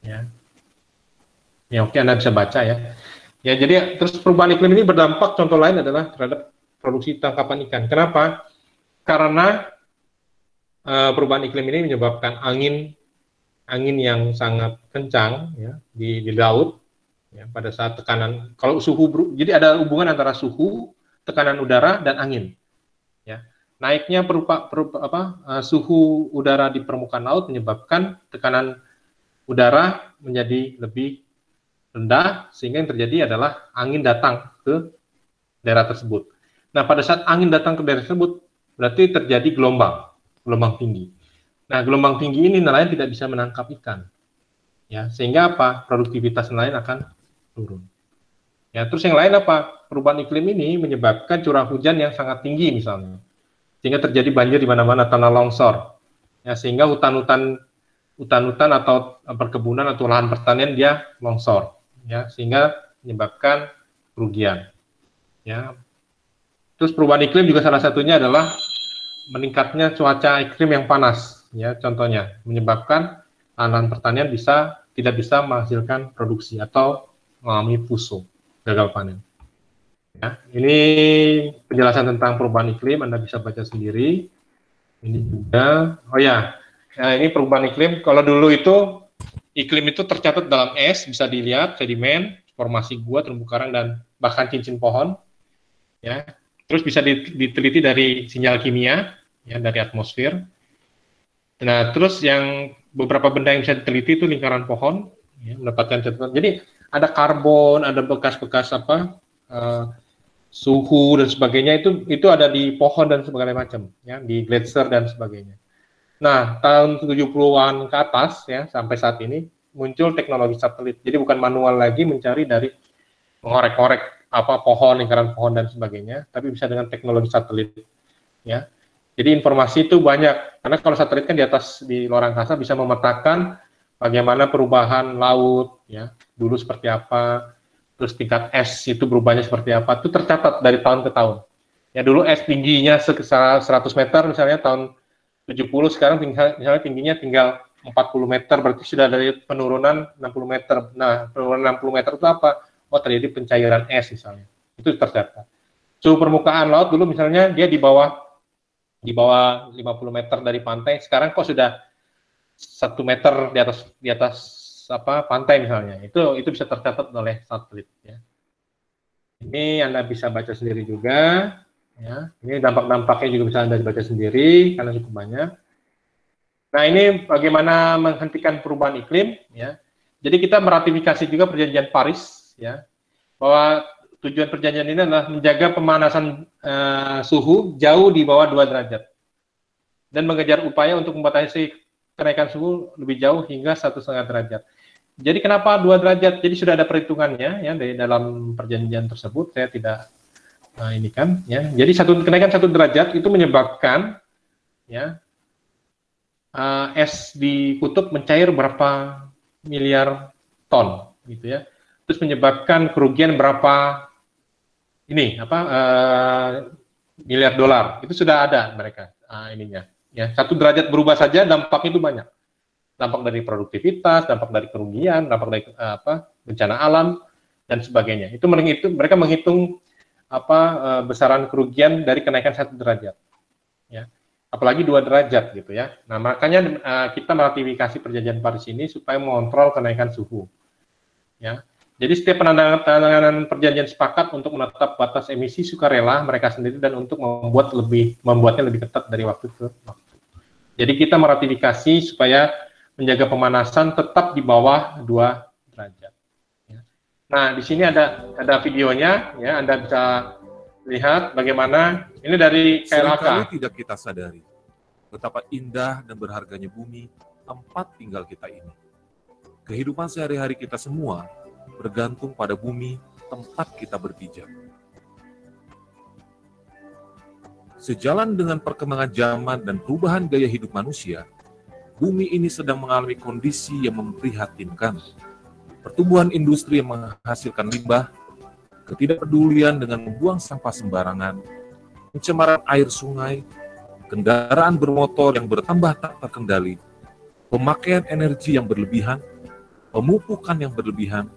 Ya. Ya, oke, Anda bisa baca ya. Ya, jadi terus perubahan iklim ini berdampak, contoh lain adalah terhadap produksi tangkapan ikan. Kenapa? Karena perubahan iklim ini menyebabkan angin yang sangat kencang, ya, di laut, ya, pada saat tekanan, kalau suhu, jadi ada hubungan antara suhu, tekanan udara, dan angin. Ya. Naiknya suhu udara di permukaan laut menyebabkan tekanan udara menjadi lebih rendah, sehingga yang terjadi adalah angin datang ke daerah tersebut. Nah, pada saat angin datang ke daerah tersebut, berarti terjadi gelombang tinggi. Nah, gelombang tinggi ini nelayan tidak bisa menangkap ikan. Ya, sehingga apa? Produktivitas nelayan akan turun. Ya, terus yang lain apa? Perubahan iklim ini menyebabkan curah hujan yang sangat tinggi misalnya. Sehingga terjadi banjir di mana-mana, tanah longsor. Ya, sehingga hutan-hutan atau perkebunan atau lahan pertanian dia longsor. Ya, sehingga menyebabkan kerugian. Ya. Terus perubahan iklim juga salah satunya adalah meningkatnya cuaca iklim yang panas, ya, contohnya menyebabkan lahan pertanian tidak bisa menghasilkan produksi atau mengalami puso, gagal panen. Ya, ini penjelasan tentang perubahan iklim, Anda bisa baca sendiri. Ini juga, ini perubahan iklim. Kalau dulu itu iklim itu tercatat dalam es, bisa dilihat sedimen, formasi gua, terumbu karang, dan bahkan cincin pohon. Ya, terus bisa diteliti dari sinyal kimia, ya, dari atmosfer. Nah, terus yang beberapa benda yang bisa diteliti itu lingkaran pohon, ya, mendapatkan catatan. Jadi ada karbon, ada bekas-bekas suhu dan sebagainya, itu ada di pohon dan sebagainya macam, ya, di gletser dan sebagainya. Nah, tahun 70-an ke atas, ya, sampai saat ini muncul teknologi satelit. Jadi bukan manual lagi mencari dari mengorek-korek pohon, lingkaran pohon dan sebagainya, tapi bisa dengan teknologi satelit, ya. Jadi informasi itu banyak, karena kalau satelit kan di luar angkasa bisa memetakan bagaimana perubahan laut, ya, dulu seperti apa, terus tingkat es itu berubahnya seperti apa, itu tercatat dari tahun ke tahun. Ya, dulu es tingginya sekitar 100 meter misalnya tahun 70, sekarang misalnya tingginya tinggal 40 meter, berarti sudah dari penurunan 60 meter. Nah, penurunan 60 meter itu apa? Oh, terjadi pencairan es misalnya. Itu tercatat. Suhu permukaan laut dulu misalnya dia di bawah 50 meter dari pantai, sekarang kok sudah 1 meter di atas pantai misalnya. Itu bisa tercatat oleh satelit, ya. Ini Anda bisa baca sendiri juga, ya. Ini dampak-dampaknya juga bisa Anda baca sendiri karena cukup banyak. Nah, ini bagaimana menghentikan perubahan iklim, ya. Jadi kita meratifikasi juga perjanjian Paris, ya, bahwa tujuan perjanjian ini adalah menjaga pemanasan suhu jauh di bawah 2 derajat dan mengejar upaya untuk membatasi kenaikan suhu lebih jauh hingga 1,5 derajat. Jadi kenapa 2 derajat? Jadi sudah ada perhitungannya, ya, dari dalam perjanjian tersebut. Saya tidak ini kan, ya. Jadi kenaikan 1 derajat itu menyebabkan, ya, es di kutub mencair berapa miliar ton, gitu ya. Terus menyebabkan kerugian berapa miliar dolar. Itu sudah ada mereka ininya. Ya, 1 derajat berubah saja dampaknya itu banyak. Dampak dari produktivitas, dampak dari kerugian, dampak dari bencana alam dan sebagainya. Itu mereka menghitung besaran kerugian dari kenaikan 1 derajat. Ya. Apalagi 2 derajat gitu ya. Nah, makanya kita meratifikasi perjanjian Paris ini supaya mengontrol kenaikan suhu. Ya. Jadi setiap penandatanganan perjanjian sepakat untuk menetap batas emisi sukarela mereka sendiri dan untuk membuatnya lebih ketat dari waktu ke waktu. Jadi kita meratifikasi supaya menjaga pemanasan tetap di bawah 2 derajat. Nah, di sini ada videonya, ya, Anda bisa lihat bagaimana ini dari KLHK. Seringkali tidak kita sadari betapa indah dan berharganya bumi tempat tinggal kita ini. Kehidupan sehari-hari kita semua bergantung pada bumi tempat kita berpijak. Sejalan dengan perkembangan zaman dan perubahan gaya hidup manusia, bumi ini sedang mengalami kondisi yang memprihatinkan. Pertumbuhan industri yang menghasilkan limbah, ketidakpedulian dengan membuang sampah sembarangan, pencemaran air sungai, kendaraan bermotor yang bertambah tak terkendali, pemakaian energi yang berlebihan, pemupukan yang berlebihan,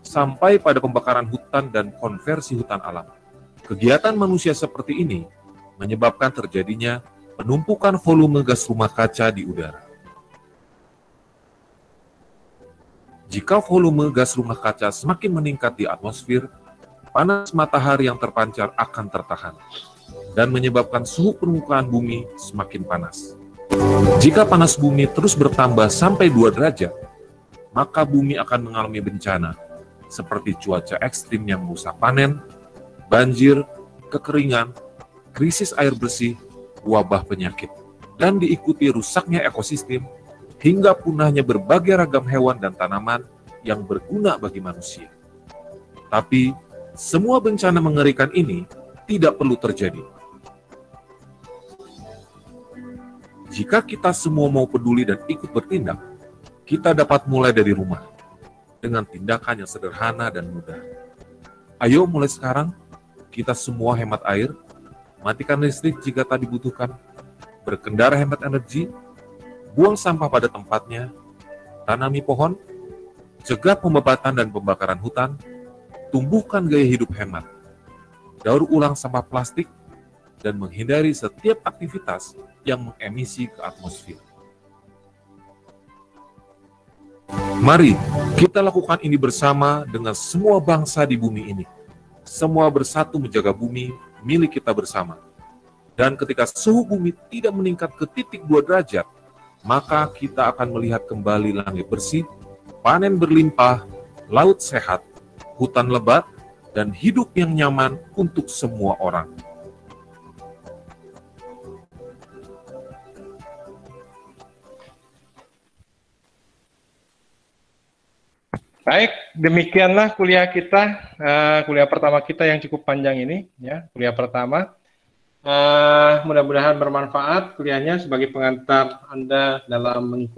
sampai pada pembakaran hutan dan konversi hutan alam. Kegiatan manusia seperti ini menyebabkan terjadinya penumpukan volume gas rumah kaca di udara. Jika volume gas rumah kaca semakin meningkat di atmosfer, panas matahari yang terpancar akan tertahan dan menyebabkan suhu permukaan bumi semakin panas. Jika panas bumi terus bertambah sampai 2 derajat, maka bumi akan mengalami bencana seperti cuaca ekstrim yang merusak panen, banjir, kekeringan, krisis air bersih, wabah penyakit, dan diikuti rusaknya ekosistem hingga punahnya berbagai ragam hewan dan tanaman yang berguna bagi manusia. Tapi, semua bencana mengerikan ini tidak perlu terjadi. Jika kita semua mau peduli dan ikut bertindak, kita dapat mulai dari rumah, dengan tindakan yang sederhana dan mudah. Ayo mulai sekarang, kita semua hemat air, matikan listrik jika tak dibutuhkan, berkendara hemat energi, buang sampah pada tempatnya, tanami pohon, cegah pembabatan dan pembakaran hutan, tumbuhkan gaya hidup hemat, daur ulang sampah plastik, dan menghindari setiap aktivitas yang mengemisi ke atmosfer. Mari kita lakukan ini bersama dengan semua bangsa di bumi ini. Semua bersatu menjaga bumi milik kita bersama. Dan ketika suhu bumi tidak meningkat ke titik 2 derajat, maka kita akan melihat kembali langit bersih, panen berlimpah, laut sehat, hutan lebat, dan hidup yang nyaman untuk semua orang. Baik, demikianlah kuliah kita, kuliah pertama kita yang cukup panjang ini, ya, kuliah pertama. Mudah-mudahan bermanfaat kuliahnya sebagai pengantar Anda dalam mengikuti